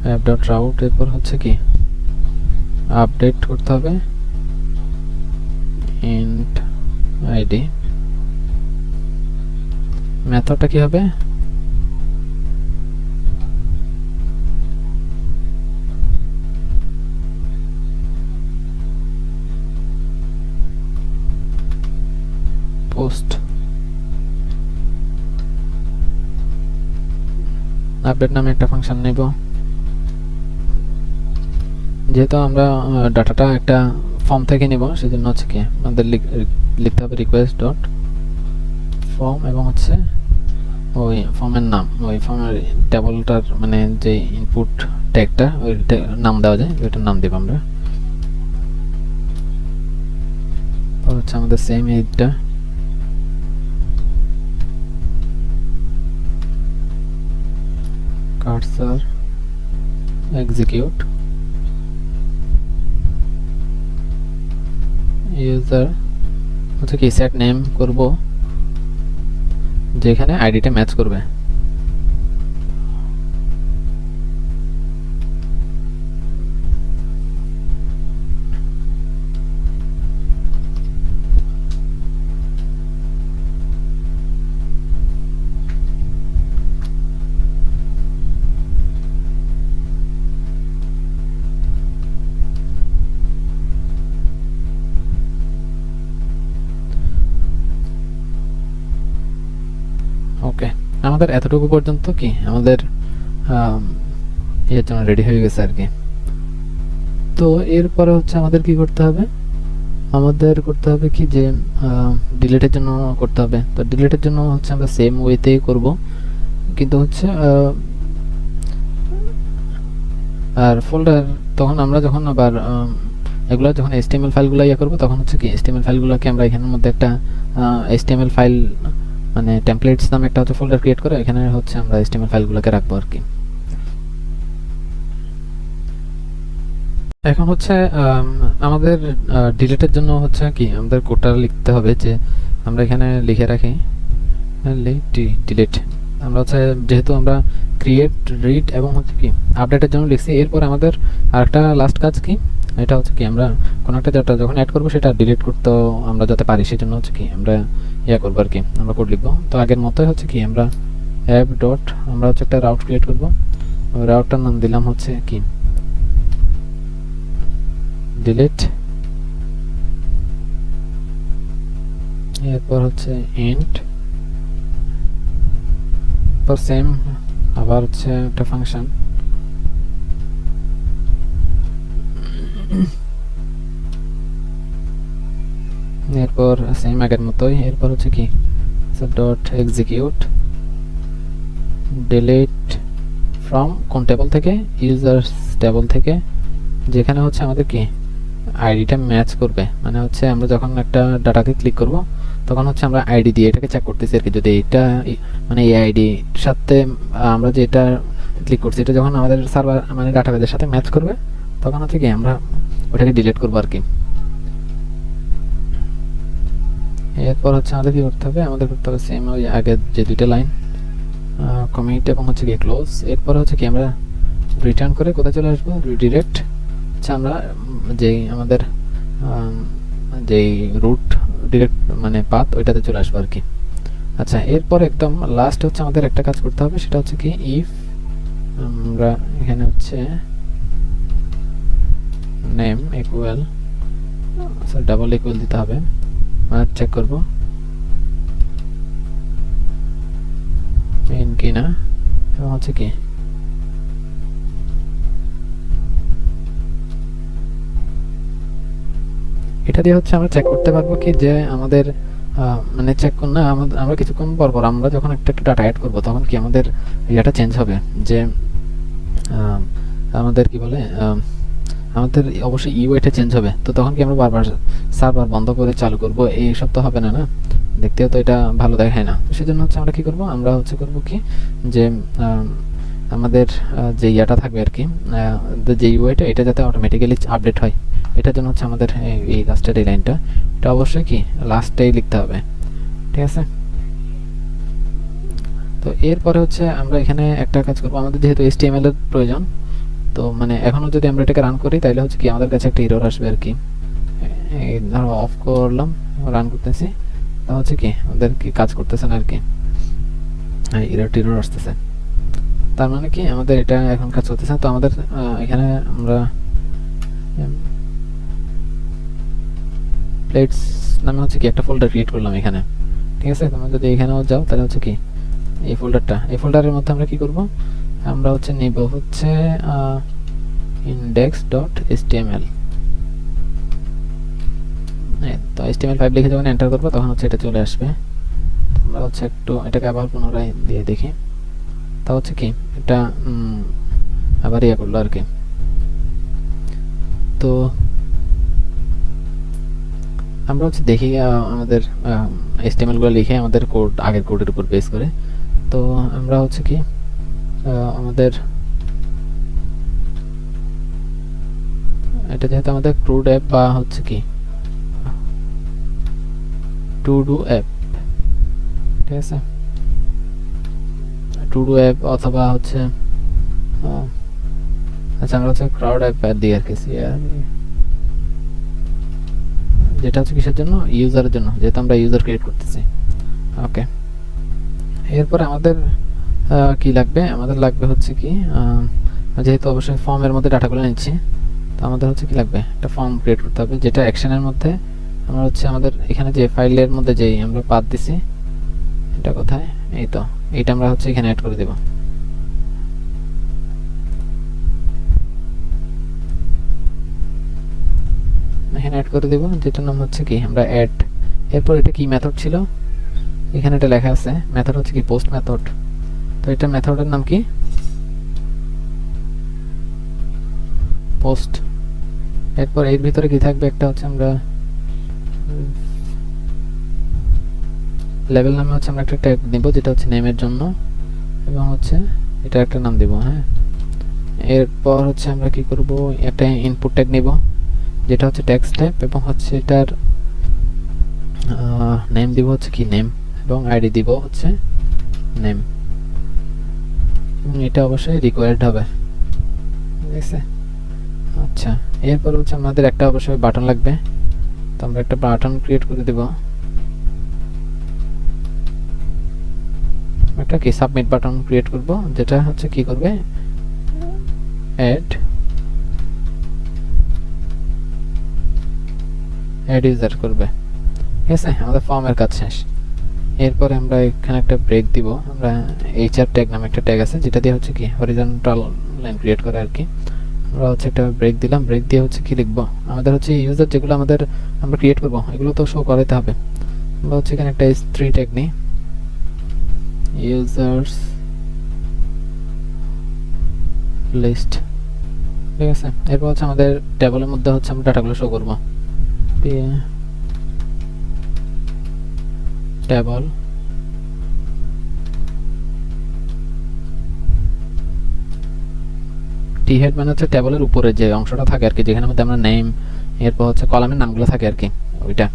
অ্যাপ ডট রাউট, এরপর হচ্ছে কি আপডেট করতে হবে ইন্ট আইডি। মেথডটা কি হবে, পোস্ট আপডেট নামে একটা ফাংশন নেব। যেহেতু আমরা ডাটাটা একটা ফর্ম থেকে নেব সেজন্য হচ্ছে কি আমাদের লিখতে হবে রিকোয়েস্ট ডট ফর্ম, এবং হচ্ছে ওই ফর্মের নাম, ওই ফর্মের টেবলটার মানে যে ইনপুট ট্যাগটা ওই নাম দেওয়া যায়, ওইটার নাম দেব আমরা। হচ্ছে আমাদের সেম এইটা user execute user হচ্ছে কি সেট নেম করব যেখানে আইডিটা ম্যাচ করবে। ওকে, আমাদের এতটুকু পর্যন্ত কি আমাদের এর জন্য রেডি হয়ে গেছে আর কি। তো এরপরে হচ্ছে আমাদের কি করতে হবে, আমাদের করতে হবে কি যে ডিলিটের জন্য করতে হবে। তো ডিলিটের জন্য হচ্ছে আমরা সেম ওয়েতেই করব, কিন্তু হচ্ছে আর ফোল্ডার তখন আমরা যখন আবার এগুলো যখন HTML ফাইলগুলো ইয়ে করব তখন হচ্ছে কি HTML ফাইলগুলোকে আমরা এখানের মধ্যে একটা HTML ফাইল মানে টেমপ্লেটস নামে একটা হচ্ছে ফোল্ডার ক্রিয়েট করে এখানে হচ্ছে আমরা HTML ফাইলগুলোকে রাখবো আর কি। এখন হচ্ছে আমাদের ডিলিটের জন্য হচ্ছে কি আমাদের কোডটা লিখতে হবে, যে আমরা এখানে লিখে রাখি ডিলিট। আমরা হচ্ছে যেহেতু আমরা ক্রিয়েট রিড এবং হচ্ছে কি আপডেটের জন্য লিখছি, এরপর আমাদের আরেকটা লাস্ট কাজ কি, এটা হচ্ছে কি আমরা কোনো একটা ডাটা যখন অ্যাড করবো সেটা ডিলিট করতে আমরা যাতে পারি সেজন্য হচ্ছে কি আমরা ইয়া করবো আর কি, আমরা কোড লিখবো। তো আগের মতোই হচ্ছে কি আমরা অ্যাপ ডট আমরা হচ্ছে একটা রাউট ক্রিয়েট করবো, রাউটটার নাম দিলাম হচ্ছে কি ডিলিট, এরপর হচ্ছে এন্ড, পর সেম আবার হচ্ছে একটা ফাংশন এরপর সেম আগের মতোই, এরপর হচ্ছে কি ডট এক্সিকিউট ডিলিট ফ্রম কোন টেবল থেকে, ইউজার্স টেবল থেকে, যেখানে হচ্ছে আমাদের কি আইডিটা ম্যাচ করবে। মানে হচ্ছে আমরা যখন একটা ডাটাকে ক্লিক করব তখন হচ্ছে আমরা আইডি দিয়ে এটাকে চেক করতেছি আর কি, যদি এটা মানে এই আইডির সাথে আমরা যে এটা ক্লিক করছি এটা যখন আমাদের সার্ভার মানে ডাটাবেজের সাথে ম্যাচ করবে তখন হচ্ছে কি আমরা ওটাকে ডিলিট করবো আর কি। এরপর হচ্ছে আমাদের কি করতে হবে, আমাদের করতে হবে সেম ওই আগের যে দুইটা লাইন কমিট এবং হচ্ছে কি ক্লোজ। এরপর হচ্ছে কি আমরা রিটার্ন করে কোথায় চলে আসবো, রিডিরেক্ট আচ্ছা আমরা যেই আমাদের যেই রুট ডিরেক্ট মানে পাথ ওইটাতে চলে আসবো আর কি। আচ্ছা এরপর একদম লাস্ট হচ্ছে আমাদের একটা কাজ করতে হবে, সেটা হচ্ছে কি ইফ আমরা এখানে হচ্ছে নেম ইকুয়াল ডাবল ইকুয়াল দিতে হবে, মানে চেক করব মেইন কিনা, এবং হচ্ছে কি এটা দিয়ে হচ্ছে আমরা চেক করতে পারবো কি যে আমাদের মানে চেক না আমরা কিছুক্ষণ পর পর আমরা যখন একটা ডাটা অ্যাড করব তখন কি আমাদের এটা চেঞ্জ হবে, যে আমাদের কি বলে আমাদের অবশ্যই ইউআইটা চেঞ্জ হবে। তো তখন কি আমরা বারবার সার্ভার বন্ধ করে চালু করব, এই সব তো হবে না, না দেখতেও তো এটা ভালো দেখায় না। তো সেজন্য হচ্ছে আমরা কি করব, আমরা হচ্ছে করব কি যে আমাদের যে ইয়াটা থাকবে আর কি যে ইউআইটা এটা যাতে অটোমেটিক্যালি আপডেট হয়, এটার জন্য হচ্ছে আমাদের এই লাস্টের এই লাইনটা এটা অবশ্যই কি লাস্টেই লিখতে হবে, ঠিক আছে। তো এরপরে হচ্ছে আমরা এখানে একটা কাজ করব, আমাদের যেহেতু HTML এর প্রয়োজন, তো মানে এখনো যদি আমরা এটাকে রান করি তাহলে হচ্ছে কি আমাদের কাছে একটা এরর আসবে আর কি। এই ধরো অফ করলাম, রান করতেছি, তা হচ্ছে কি আমাদের কি কাজ করতেছে না আর কি, এরর আসতেছে, তার মানে কি আমাদের এটা এখন কাজ করতেছে। তো আমাদের এখানে আমরা প্লেটস নামে হচ্ছে কি একটা ফোল্ডার ক্রিয়েট করলাম এখানে, ঠিক আছে। তোমরা যদি এখানেও যাও তাহলে হচ্ছে কি এই ফোল্ডারের মধ্যে আমরা কি করব, আমরা হচ্ছে নেব হচ্ছে index.html। তো HTML5 লিখে যখন এন্টার করবো তখন হচ্ছে এটা চলে আসবে। আমরা হচ্ছে একটু এটাকে আবার পুনরায় দিয়ে দেখি, তা হচ্ছে কি এটা আবার ইয়ে করলো আর কি। তো আমরা হচ্ছে দেখি আমাদের HTML গুলো লিখে আমাদের কোড আগের কোডের উপর বেস করে। তো আমরা হচ্ছে কি আমাদের এটা যেহেতু আমাদের ক্রুড অ্যাপ বা হচ্ছে কি টু ডু অ্যাপ, ঠিক আছে, টু ডু অ্যাপ অথবা হচ্ছে আচ্ছা আমরা হচ্ছে ক্রাউড অ্যাপ দিই আর কি, যেটা হচ্ছে কিসের জন্য, ইউজারের জন্য, যেহেতু আমরা ইউজার ক্রিয়েট করতেছি। ওকে, এরপরে আমাদের কি লাগবে, আমাদের লাগবে হচ্ছে কি যেহেতু অবশ্যই ফর্মের মধ্যে ডাটাগুলো নিচ্ছি, তো আমাদের হচ্ছে কি লাগবে, একটা ফর্ম ক্রিয়েট করতে হবে, যেটা অ্যাকশনের মধ্যে আমরা হচ্ছে আমাদের এখানে যে ফাইলের মধ্যে যেই আমরা পাথ দিছি, এটা কোথায়, এই তো এইটা আমরা হচ্ছে এখানে অ্যাড করে দেব। এখানে অ্যাড করে দেব, যেটার নাম হচ্ছে কি আমরা অ্যাড। এরপর এটা কি মেথড ছিল, এখানে এটা লেখা আছে, মেথড হচ্ছে কি পোস্ট মেথড। তো এটা মেথডের নাম কি পোস্ট। এরপর এর ভিতরে কি থাকবে, একটা হচ্ছে আমরা লেভেল নামে হচ্ছে আমরা একটা ট্যাগ দেব, যেটা হচ্ছে নেমের জন্য, এবং হচ্ছে এটা একটা নাম দেব। হ্যাঁ, এরপর হচ্ছে আমরা কি করব, একটা ইনপুট ট্যাগ নেব, যেটা হচ্ছে টেক্সট টাইপ, এবং হচ্ছে এটার নেম দিব হচ্ছে কি নেম, এবং আইডি দিব হচ্ছে নেম, এবং এটা অবশ্যই রিকোয়ার্ড হবে, ঠিক আছে। আচ্ছা, এরপর হচ্ছে আমাদের একটা অবশ্যই বাটন লাগবে, তো আমরা একটা বাটন ক্রিয়েট করে দেব, একটা কি সাবমিট বাটন ক্রিয়েট করব, যেটা হচ্ছে কি করবে, অ্যাড ইউজার করবে, ঠিক আছে। আমাদের ফর্মের কাজ শেষ। এরপরে আমরা এখানে একটা ব্রেক দিব, আমরা এইচআর ট্যাগ নামে একটা ট্যাগ আছে, যেটা দিয়ে হচ্ছে কি হরিজন্টাল লাইন ক্রিয়েট করে আর কি। আমরা হচ্ছে একটা ব্রেক দিলাম, ব্রেক দিয়ে হচ্ছে কি লিখবো, আমাদের হচ্ছে ইউজার যেগুলো আমাদের আমরা ক্রিয়েট করব এগুলো তো শো করাতে হবে। আমরা হচ্ছে এখানে একটা S3 ট্যাগ নিই, ইউজার্স লিস্ট, ঠিক আছে। এরপর হচ্ছে আমাদের টেবলের মধ্যে হচ্ছে আমরা ডাটাগুলো শো করব, টেবল টি হেড মানে হচ্ছে টেবলের উপরে যে অংশটা থাকে আর কি, যেখানে মধ্যে আমরা নেম, এরপর হচ্ছে কলামের নামগুলো থাকে আর কি, ওইটা।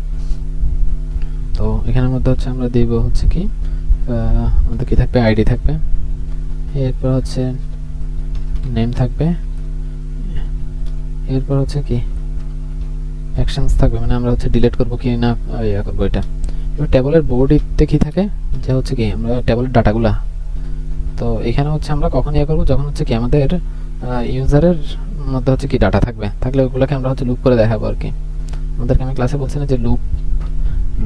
তো এখানের মধ্যে হচ্ছে আমরা দিব হচ্ছে কি আমাদের কি থাকবে, আইডি থাকবে, এরপর হচ্ছে নেম থাকবে, এরপর হচ্ছে কি অ্যাকশনস থাকবে, মানে আমরা হচ্ছে ডিলিট করব কি না ইয়া করব এটা। এবার টেবলের বডিতে কি থাকে, যে হচ্ছে কি আমরা টেবলের ডাটাগুলা, তো এখানে হচ্ছে আমরা কখন ইয়া করব, যখন হচ্ছে কি আমাদের ইউজারের মধ্যে হচ্ছে কি ডাটা থাকবে, থাকলে ওগুলোকে আমরা হচ্ছে লুপ করে দেখাবো আর কি। আমাদেরকে আমি ক্লাসে বলছি না যে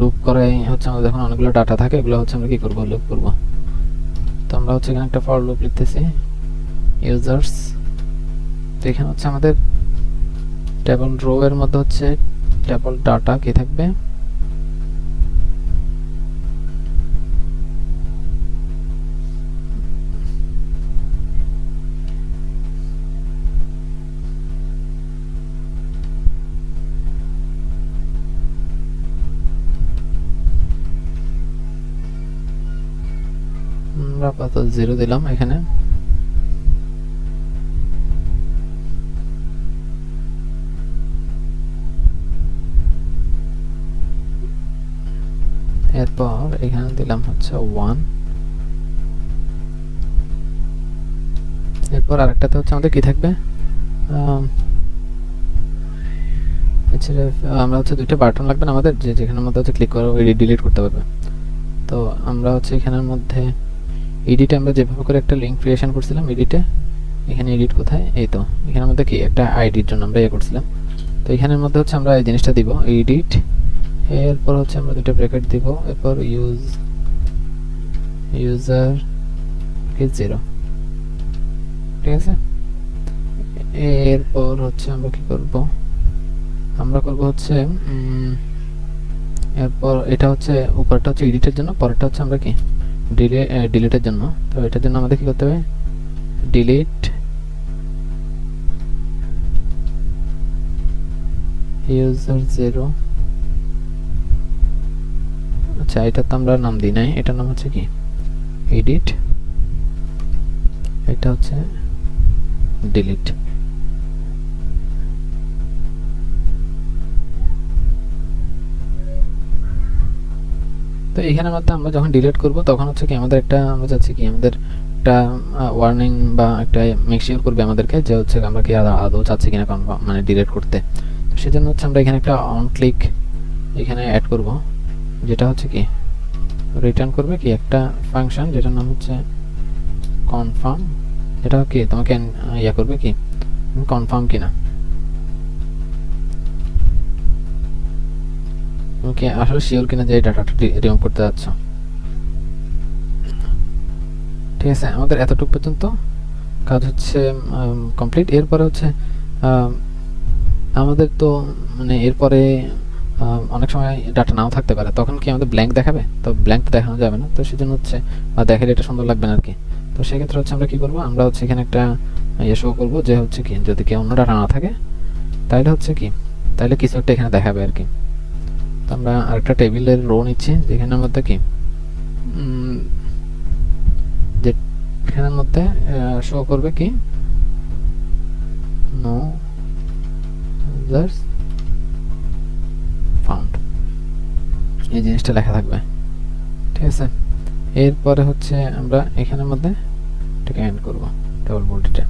লুপ করে হচ্ছে আমাদের যখন অনেকগুলো ডাটা থাকে, এগুলো হচ্ছে আমরা কি করব, লুপ করব। তো আমরা হচ্ছে এখানে একটা ফর লুপ লিখতেছি, ইউজার্স, তো এখানে হচ্ছে আমাদের টেবল রো এর মধ্যে হচ্ছে টেবল ডাটা কি থাকবে, আমরা আপাতত 0 দিলাম এখানে। এরপর এখানে দিলাম হচ্ছে 1। এরপর আরেকটাতে হচ্ছে আমাদের কি থাকবে, আমরা হচ্ছে দুইটা বাটন লাগবে না আমাদের, যে যেখানের মধ্যে হচ্ছে ক্লিক করে এডিট ডিলিট করতে পারবে। তো আমরা হচ্ছে এখানের মধ্যে এডিটে আমরা যেভাবে করে একটা লিঙ্ক ক্রিয়েশন করছিলাম এডিটে, এখানে এডিট কোথায়, এই তো এখানের মধ্যে কি একটা আইডির জন্য আমরা ইয়ে করছিলাম, তো এখানের মধ্যে হচ্ছে আমরা এই জিনিসটা দিব এডিট, এরপর হচ্ছে আমরা দুটো ব্র্যাকেট দিব, এরপর ইউজার কি 0, ঠিক আছে। এরপর হচ্ছে আমরা কি করব, আমরা করব হচ্ছে এরপর এটা হচ্ছে উপরটা হচ্ছে এডিটের জন্য, পরেরটা হচ্ছে আমরা কি ডিলিটের জন্য। তো এটার জন্য আমাদের কি করতে হবে, ডিলিট ইউজার 0। আচ্ছা, এটা তো আমরা নাম দিই নাই, এটার নাম হচ্ছে কি এডিট, এটা হচ্ছে ডিলিট। তো এখানের মধ্যে আমরা যখন ডিলিট করব তখন হচ্ছে কি আমাদের একটা আমরা চাচ্ছি কি আমাদের একটা ওয়ার্নিং বা একটা মেক শিওর করবে আমাদেরকে যে হচ্ছে আমরা কি আদৌ চাচ্ছি কিনা কনফার্ম মানে ডিলিট করতে। তো সেজন্য হচ্ছে আমরা এখানে একটা অন ক্লিক এখানে অ্যাড করব, যেটা হচ্ছে কি রিটার্ন করবে কি একটা ফাংশন যেটার নাম হচ্ছে কনফার্ম। এটা কি তোমাকে ইয়া করবে কি কনফার্ম কিনা, ওকে আসলে শিওর কিনা যে ডাটাটা রিমুভ করতে যাচ্ছ। ঠিক আছে, আমাদের এতটুকু পর্যন্ত কাজ হচ্ছে কমপ্লিট। এরপরে হচ্ছে আমাদের তো মানে এরপরে অনেক সময় ডাটা নাও থাকতে পারে, তখন কি আমাদের ব্ল্যাঙ্ক দেখাবে? তো ব্ল্যাঙ্ক তো দেখানো যাবে না, তো সেজন্য হচ্ছে বা দেখালে এটা সুন্দর লাগবে না আর কি। তো সেক্ষেত্রে হচ্ছে আমরা কি করব, আমরা হচ্ছে এখানে একটা ইয়ে শো করবো যে হচ্ছে কি যদি কি অন্য ডাটা না থাকে তাহলে হচ্ছে কি তাহলে কিছু একটা এখানে দেখাবে আর কি। তো আমরা আরেকটা টেবিলের রো নিচ্ছি যেখানের মধ্যে কি যে এখানের মধ্যে শো করবে কি নো ইউজার্স ফাউন্ড, এই জিনিসটা লেখা থাকবে। ঠিক আছে, এরপরে হচ্ছে আমরা এখানের মধ্যে এটাকে এন্ড করব ডাবল বোল্টে।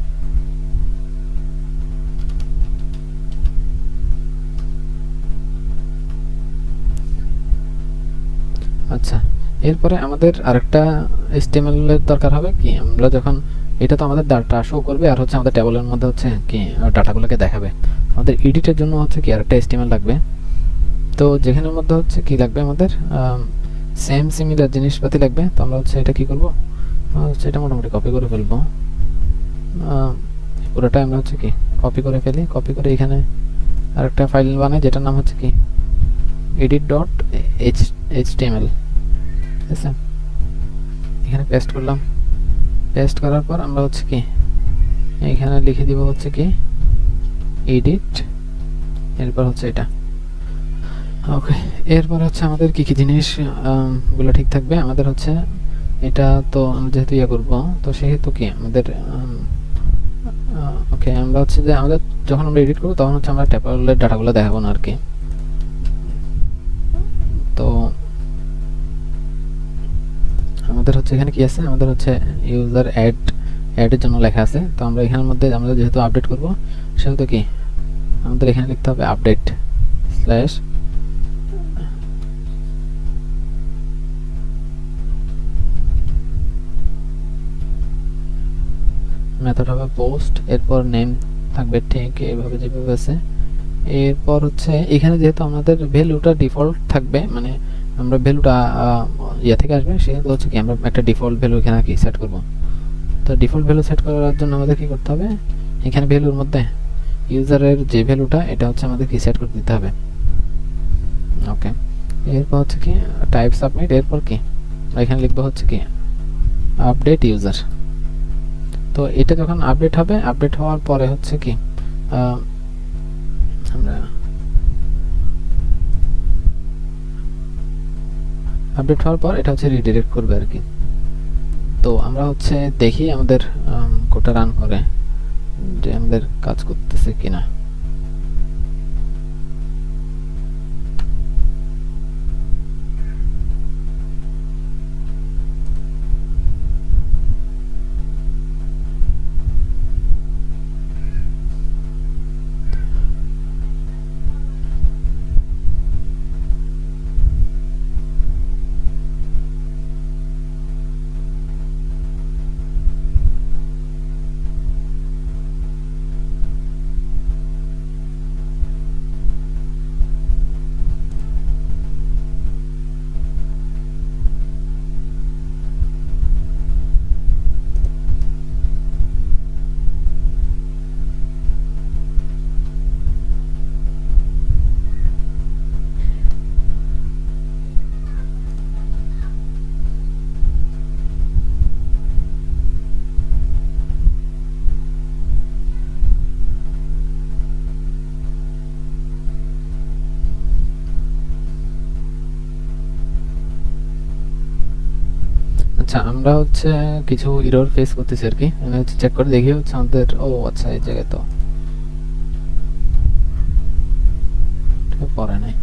আচ্ছা, এরপরে আমাদের আরেকটা HTML এর দরকার হবে কি আমরা যখন এটা তো আমাদের ডাটা শো করবে আর হচ্ছে আমাদের টেবিলের মধ্যে হচ্ছে কি ডাটাগুলোকে দেখাবে। আমাদের এডিটের জন্য হচ্ছে কি আরেকটা HTML লাগবে। তো যেখানের মধ্যে হচ্ছে কি লাগবে আমাদের সেম সিমিলার জিনিসপাতি লাগবে। তো আমরা হচ্ছে এটা কি করব, সেটা মোটামুটি কপি করে ফেলবো, পুরোটা আমরা হচ্ছে কি কপি করে ফেলি। কপি করে এখানে আরেকটা ফাইল বানাই যেটার নাম হচ্ছে কি edit.html। ঠিক আছে, এখানে পেস্ট করলাম। পেস্ট করার পর আমরা হচ্ছে কি এখানে লিখে দিব হচ্ছে কি এডিট, এরপর হচ্ছে এটা। ওকে, এরপর হচ্ছে আমাদের কি কি জিনিস গুলো ঠিক থাকবে। আমাদের হচ্ছে এটা তো আমরা যেহেতু ইয়ে করবো তো সেহেতু কি আমাদের ওকে আমরা হচ্ছে যে আমাদের যখন আমরা এডিট করবো তখন হচ্ছে আমরা টেবিলের ডাটাগুলো দেখাবো না আর কি। তো আমাদের হচ্ছে এখানে কি আছে, আমাদের হচ্ছে ইউজার অ্যাডের জন্য লেখা আছে। তো আমরা এখানের মধ্যে আমরা যেহেতু আপডেট করব সেহেতু কি আমাদের এখানে লিখতে হবে আপডেট স্ল্যাশ মেথড হবে পোস্ট, এরপর নেম থাকবে ঠিক এইভাবে যেভাবে আছে। এরপর হচ্ছে এখানে যেহেতু আমাদের ভ্যালুটা ডিফল্ট থাকবে মানে আমরা ভ্যালুটা ইয়া থেকে আসবে সেহেতু হচ্ছে কি আমরা একটা ডিফল্ট ভ্যালু এখানে কি সেট করব। তো ডিফল্ট ভ্যালু সেট করার জন্য আমাদের কি করতে হবে, এখানে ভ্যালুর মধ্যে ইউজারের যে ভ্যালুটা এটা হচ্ছে আমাদের কি সেট করে দিতে হবে। ওকে, এরপর হচ্ছে কি টাইপ সাবমিট, এরপর কি এখানে লিখবো হচ্ছে কি আপডেট ইউজার। তো এটা যখন আপডেট হবে, আপডেট হওয়ার পরে হচ্ছে কি আমরা আপডেট হওয়ার পর এটা হচ্ছে রিডিরেক্ট করবে আর কি। তো আমরা হচ্ছে দেখি আমাদের কোডটা রান করে যে আমাদের কাজ করতেছে কিনা। আচ্ছা, আমরা হচ্ছে কিছু এরর ফেস করতেছি আর কি। আমি হচ্ছে চেক করে দেখি হচ্ছে আমাদের আচ্ছা এই জায়গায় তো পরে নাই।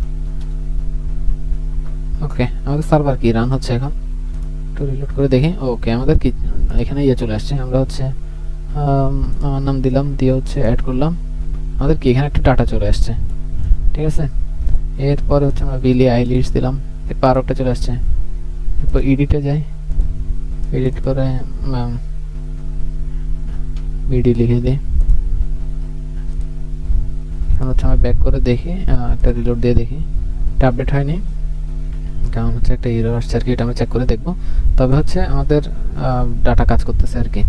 ওকে, ওকে, আমাদের সার্ভার কি রান হচ্ছে এখন, একটু রিলোড করে দেখি। ওকে, আমাদের কি এখানে চলে আসছে। আমরা হচ্ছে আমার নাম দিলাম, দিয়ে হচ্ছে অ্যাড করলাম, আমাদের কি এখানে একটা ডাটা চলে আসছে। ঠিক আছে, এরপরে হচ্ছে আমরা বিলি আইলিশ দিলাম, এরপর আরও একটা চলে আসছে। এরপর এডিটে যাই, এডিট করে বিডি লিখে দিই। এখন হচ্ছে আমরা ব্যাক করে দেখি, একটা রিলোড দিয়ে দেখি, এটা আপডেট হয়নি কারণ হচ্ছে একটা এরর আসছে আর কি। এটা আমরা চেক করে দেখবো। তবে হচ্ছে আমাদের ডাটা কাজ করতেছে আর কি।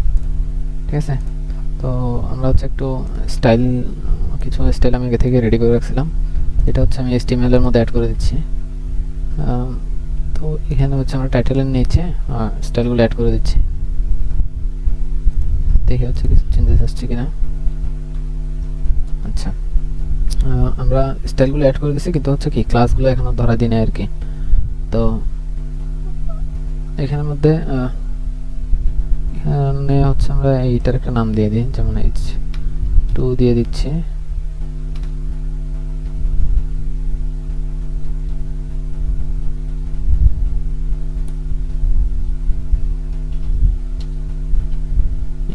ঠিক আছে, তো আমরা হচ্ছে একটু স্টাইল, কিছু স্টাইল আমি আগে থেকে রেডি করে রাখছিলাম, এটা হচ্ছে আমি HTML এর মধ্যে অ্যাড করে দিচ্ছি। তো এখানে হচ্ছে আমরা টাইটেলের নিচে স্টাইলগুলো অ্যাড করে দিচ্ছি, দেখি হচ্ছে কিছু চেঞ্জেস আসছে কিনা। আচ্ছা, আমরা স্টাইলগুলো অ্যাড করে দিচ্ছি, কিন্তু হচ্ছে কি ক্লাসগুলো এখনো ধরা দিই না আর কি। তো এখানের মধ্যে এখানে হচ্ছে আমরা এইটার একটা নাম দিয়ে দিই, যেমন H2 দিয়ে দিচ্ছি।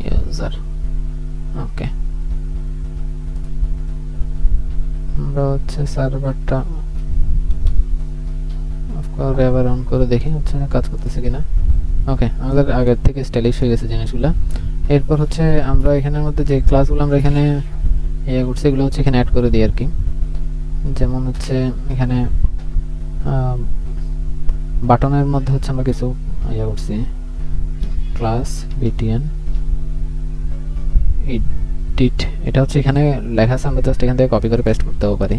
ইউজার, ওকে, আমরা হচ্ছে সার্ভারটা অফ করে আবার অন করে দেখি হচ্ছে কাজ করতেছে কিনা। ওকে, আমাদের আগের থেকে স্টাইলিশ হয়ে গেছে জিনিসগুলো। এরপর হচ্ছে আমরা এখানের মধ্যে যে ক্লাসগুলো আমরা এখানে করছি এগুলো হচ্ছে এখানে অ্যাড করে দিই আর কি। যেমন হচ্ছে এখানে বাটনের মধ্যে হচ্ছে আমরা কিছু করছি, ক্লাস btn এডিট, এটা হচ্ছে এখানে লেখা আছে, আমরা জাস্ট এখান থেকে কপি করে পেস্ট করতেও পারি।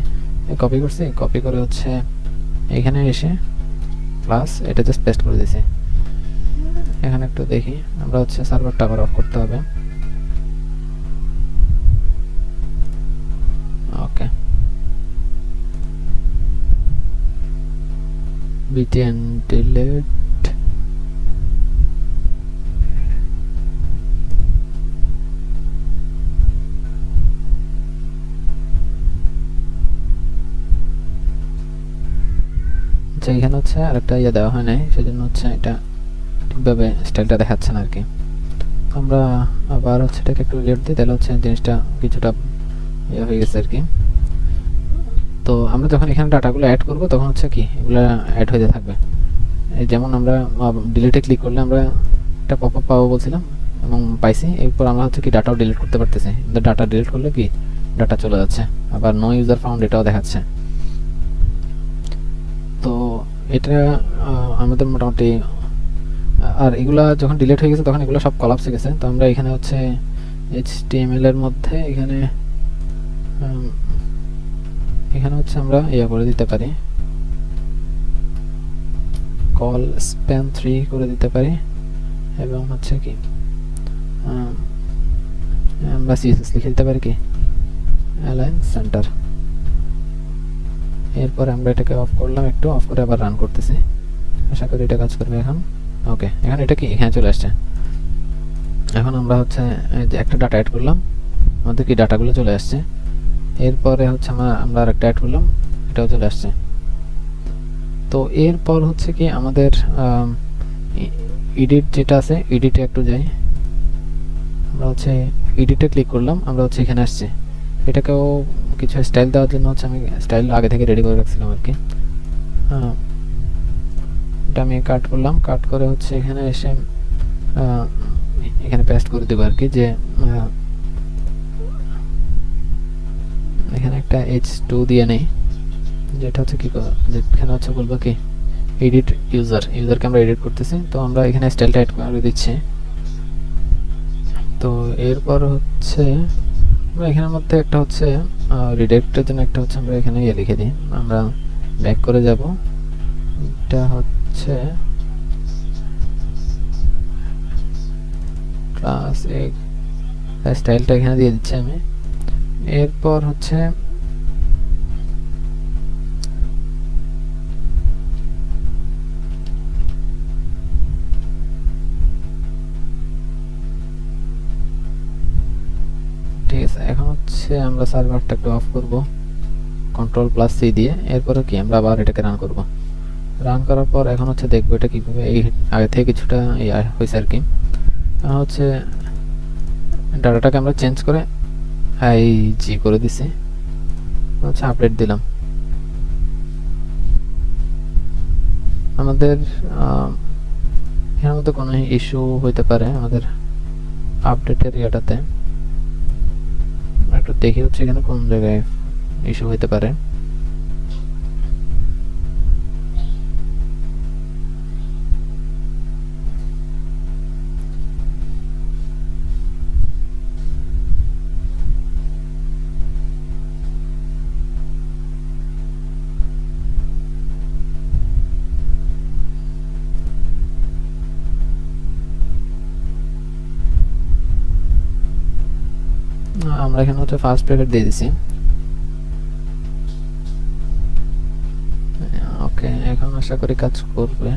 কপি করছি, কপি করে হচ্ছে এখানে এসে ক্লাস এটা জাস্ট পেস্ট করে দিয়েছি। এখানে একটু দেখি, আমরা হচ্ছে সার্ভারটা আবার অফ করতে হবে। ওকে, btn delete, এখানে হচ্ছে আরেকটা দেওয়া হয় নাই, সেজন্য হচ্ছে এটা ঠিকভাবে স্টাইলটা দেখাচ্ছে না আর কি। আমরা আবার হচ্ছে এটাকে একটু রিলেট দিই, তাহলে হচ্ছে জিনিসটা কিছুটা হয়ে গেছে আর কি। তো আমরা যখন এখানে ডাটাগুলো অ্যাড করব তখন হচ্ছে কি এগুলো অ্যাড হয়ে থাকবে। এই যেমন আমরা ডিলিটে ক্লিক করলে আমরা একটা পপআপ পাবো বলছিলাম, এবং পাইছি। এরপর আমরা হচ্ছে কি ডাটাও ডিলিট করতে পারতেছি, কিন্তু ডাটা ডিলিট করলে কি ডাটা চলে যাচ্ছে, আবার নো ইউজার ফাউন্ড এটাও দেখাচ্ছে। তো এটা আমাদের মোটামুটি, আর এগুলা যখন ডিলিট হয়ে গেছে তখন এগুলো সব কলাপস হয়ে গেছে। তো আমরা এখানে হচ্ছে HTML এর মধ্যে এখানে হচ্ছে আমরা করে দিতে পারি, কল স্প্যান 3 করে দিতে পারি, এবং হচ্ছে কি আমরা CSS লিখে দিতে পারি কি অ্যালাইন সেন্টার। এরপর আমরা এটাকে অফ করলাম, একটু অফ করে আবার রান করতেছি, আশা করি এটা কাজ করবে এখন। ওকে, এখন এটা কি এখানে চলে আসছে। এখন আমরা হচ্ছে একটা ডাটা অ্যাড করলাম, আমাদের কি ডাটাগুলো চলে আসছে। এরপরে হচ্ছে আমরা আরেকটা অ্যাড করলাম, এটাও চলে আসছে। তো এরপর হচ্ছে কি আমাদের এডিট যেটা আছে, এডিটে একটু যাই, আমরা হচ্ছে এডিটে ক্লিক করলাম, আমরা হচ্ছে এখানে আসছে। এটাকেও কিছু স্টাইল দেওয়ার জন্য হচ্ছে আমি স্টাইল আগে থেকে রেডি করে রাখছিলাম আর কি। এটা আমি কাট করলাম, কাট করে হচ্ছে এখানে এসে এখানে পেস্ট করে দেবো আর কি, যে এখানে একটা H2 দিয়ে নেই, যেটা হচ্ছে কি এখানে হচ্ছে বলবো কি এডিট ইউজারকে আমরা এডিট করতেছি। তো আমরা এখানে স্টাইলটা অ্যাড করে দিচ্ছি। তো এরপর হচ্ছে আমরা এখানের মধ্যে একটা হচ্ছে রিডাইরেক্টের জন্য একটা হচ্ছে আমরা এখানে লিখে দিই, আমরা ব্যাক করে যাব, এটা হচ্ছে ক্লাস স্টাইলটা এখানে দিয়ে দিচ্ছি আমি। এরপর হচ্ছে ঠিক আছে, এখন হচ্ছে আমরা সার্ভারটা একটু অফ করব Ctrl+C দিয়ে। এরপরে কি আমরা আবার এটাকে রান করব, রান করার পর এখন হচ্ছে দেখবো এটা কীভাবে এই আগে থেকে কিছুটা হয়েছে আর কি। হচ্ছে ডাটাটাকে আমরা চেঞ্জ করে জি করে দিছি, হচ্ছে আপডেট দিলাম। আমাদের এর মধ্যে কোনো ইস্যু হইতে পারে আমাদের আপডেটের ইয়াটাতে, একটু দেখি হচ্ছে এখানে কোন জায়গায় ইস্যু হইতে পারে। আমরা এখানে হচ্ছে ফার্স্ট ব্র্যাকেট দিয়ে দিছি। ওকে, এখন আশা করি কাজ করবে।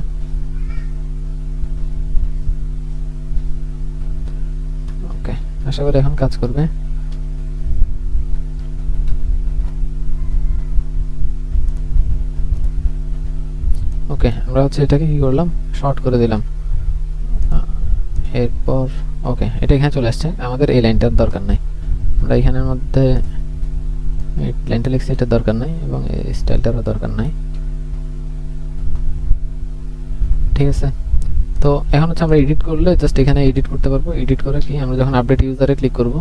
ওকে, আশা করি এখন কাজ করবে। ওকে, আমরা হচ্ছে এটাকে কি করলাম, শর্ট করে দিলাম। এরপর ওকে, এটা এখানে চলে আসছে, আমাদের এই লাইনটার দরকার নাই। আমরা এখানের মধ্যে এই লাইনটা লিখছি, এটার দরকার নাই, এবং এই স্টাইলটারও দরকার নাই। ঠিক আছে, তো এখন হচ্ছে আমরা এডিট করলে জাস্ট এখানে এডিট করতে পারবো। এডিট করে কি আমরা যখন আপডেট ইউজারে ক্লিক করব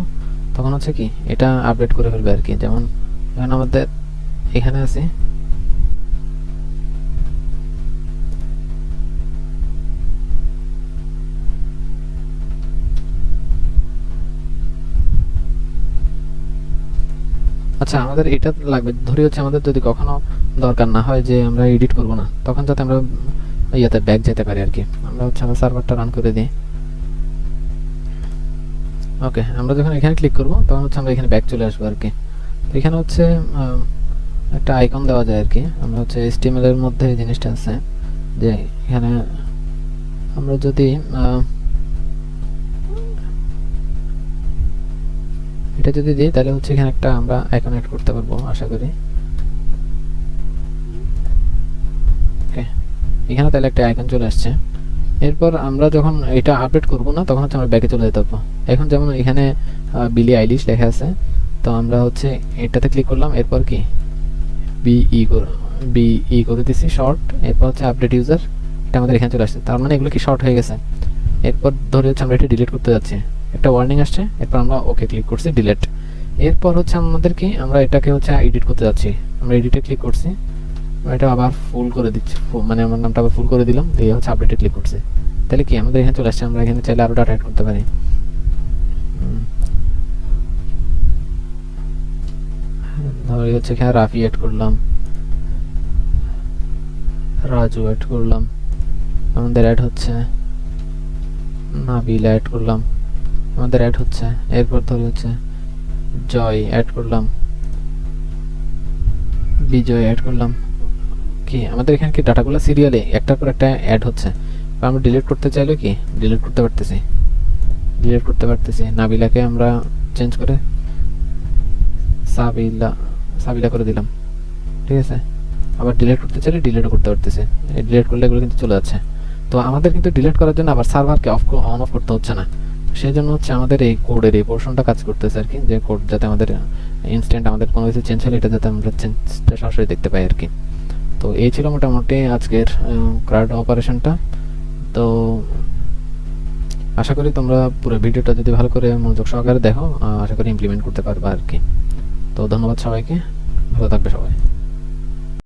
তখন হচ্ছে কি এটা আপডেট করে ফেলবে আর কি। যেমন এখন আমাদের এখানে আছে, আচ্ছা আমাদের এটা লাগবে, ধরি হচ্ছে আমাদের যদি কখনো দরকার না হয় যে আমরা এডিট করব না, তখন যাতে আমরা ইয়াতে ব্যাক যেতে পারি আর কি। আমরা হচ্ছে আমার সার্ভারটা রান করে দিই। ওকে, আমরা যখন এখানে ক্লিক করব তখন হচ্ছে আমরা এখানে ব্যাক চলে আসবো আর কি। তো এখানে হচ্ছে একটা আইকন দেওয়া যায় আর কি। আমরা হচ্ছে HTML এর মধ্যে এই জিনিসটা আছে যে এখানে আমরা যদি এটা যদি দিই তাহলে হচ্ছে এখানে একটা আমরা আইকন অ্যাড করতে পারবো আশা করি। ওকে, এখানে তাহলে একটা আইকন চলে আসছে। এরপর আমরা যখন এটা আপডেট করব না তখন হচ্ছে আমরা ব্যাকে চলে যেতে পারবো। এখন যেমন এখানে বিলি আইলিশ লেখা আছে, তো আমরা হচ্ছে এটাতে ক্লিক করলাম, এরপর কি বিই করে দিছি শর্ট, এরপর হচ্ছে আপডেট ইউজার, এটা আমাদের এখানে চলে আসছে। তার মানে এগুলো কি শর্ট হয়ে গেছে। এরপর ধরে হচ্ছে আমরা এটা ডিলিট করতে যাচ্ছি, একটা ওয়ার্নিং আসছে, এরপর আমরা ওকে ক্লিক করছি, ডিলিট। এরপর হচ্ছে আমাদের কি আমরা এটাকে হচ্ছে এডিট করতে যাচ্ছি, আমরা এডিটে ক্লিক করছি, এটা আবার ফুল করে দিচ্ছি, মানে আমার নামটা আবার ফুল করে দিলাম, দিয়ে হচ্ছে আপডেটে ক্লিক করছি। তাহলে কি আমাদের এখানে চলে আসছে, আমরা এখানে চাইলে আরো ডাটা অ্যাড করতে পারি। ধরে হচ্ছে এখানে রাফি অ্যাড করলাম, রাজু অ্যাড করলাম, আমাদের অ্যাড হচ্ছে নাবিল অ্যাড করলাম, আমাদের অ্যাড হচ্ছে। এরপর ধরে হচ্ছে জয় অ্যাড করলাম, বিজয় অ্যাড করলাম। কি আমাদের এখানে কি ডাটাগুলো সিরিয়ালে একটার পর একটা অ্যাড হচ্ছে। আমরা ডিলিট করতে চাইলে কি ডিলিট করতে পারতেছি। নাবিলাকে আমরা চেঞ্জ করে সাবিলা করে দিলাম, ঠিক আছে। আবার ডিলিট করতে চাইলে ডিলিটও করতে পারতেছি, ডিলিট করলে এগুলো কিন্তু চলে যাচ্ছে। তো আমাদের কিন্তু ডিলিট করার জন্য আবার সার্ভারকে অন অফ করতে হচ্ছে না। সেই জন্য হচ্ছে আমাদের এই কোডের এই পোর্শনটা কাজ করতেছে আর কি, যে কোড যাতে আমাদের ইনস্ট্যান্ট আমাদের কোনো কিছু চেঞ্জ হলে এটা যাতে আমরা চেঞ্জটা সরাসরি দেখতে পাই আর কি। তো এই ছিল মোটামুটি আজকের ক্রাউড অপারেশনটা। তো আশা করি তোমরা পুরো ভিডিওটা যদি ভালো করে মনোযোগ সহকারে দেখো, আশা করি ইমপ্লিমেন্ট করতে পারবে আর কি। তো ধন্যবাদ সবাইকে, ভালো থাকবে সবাই।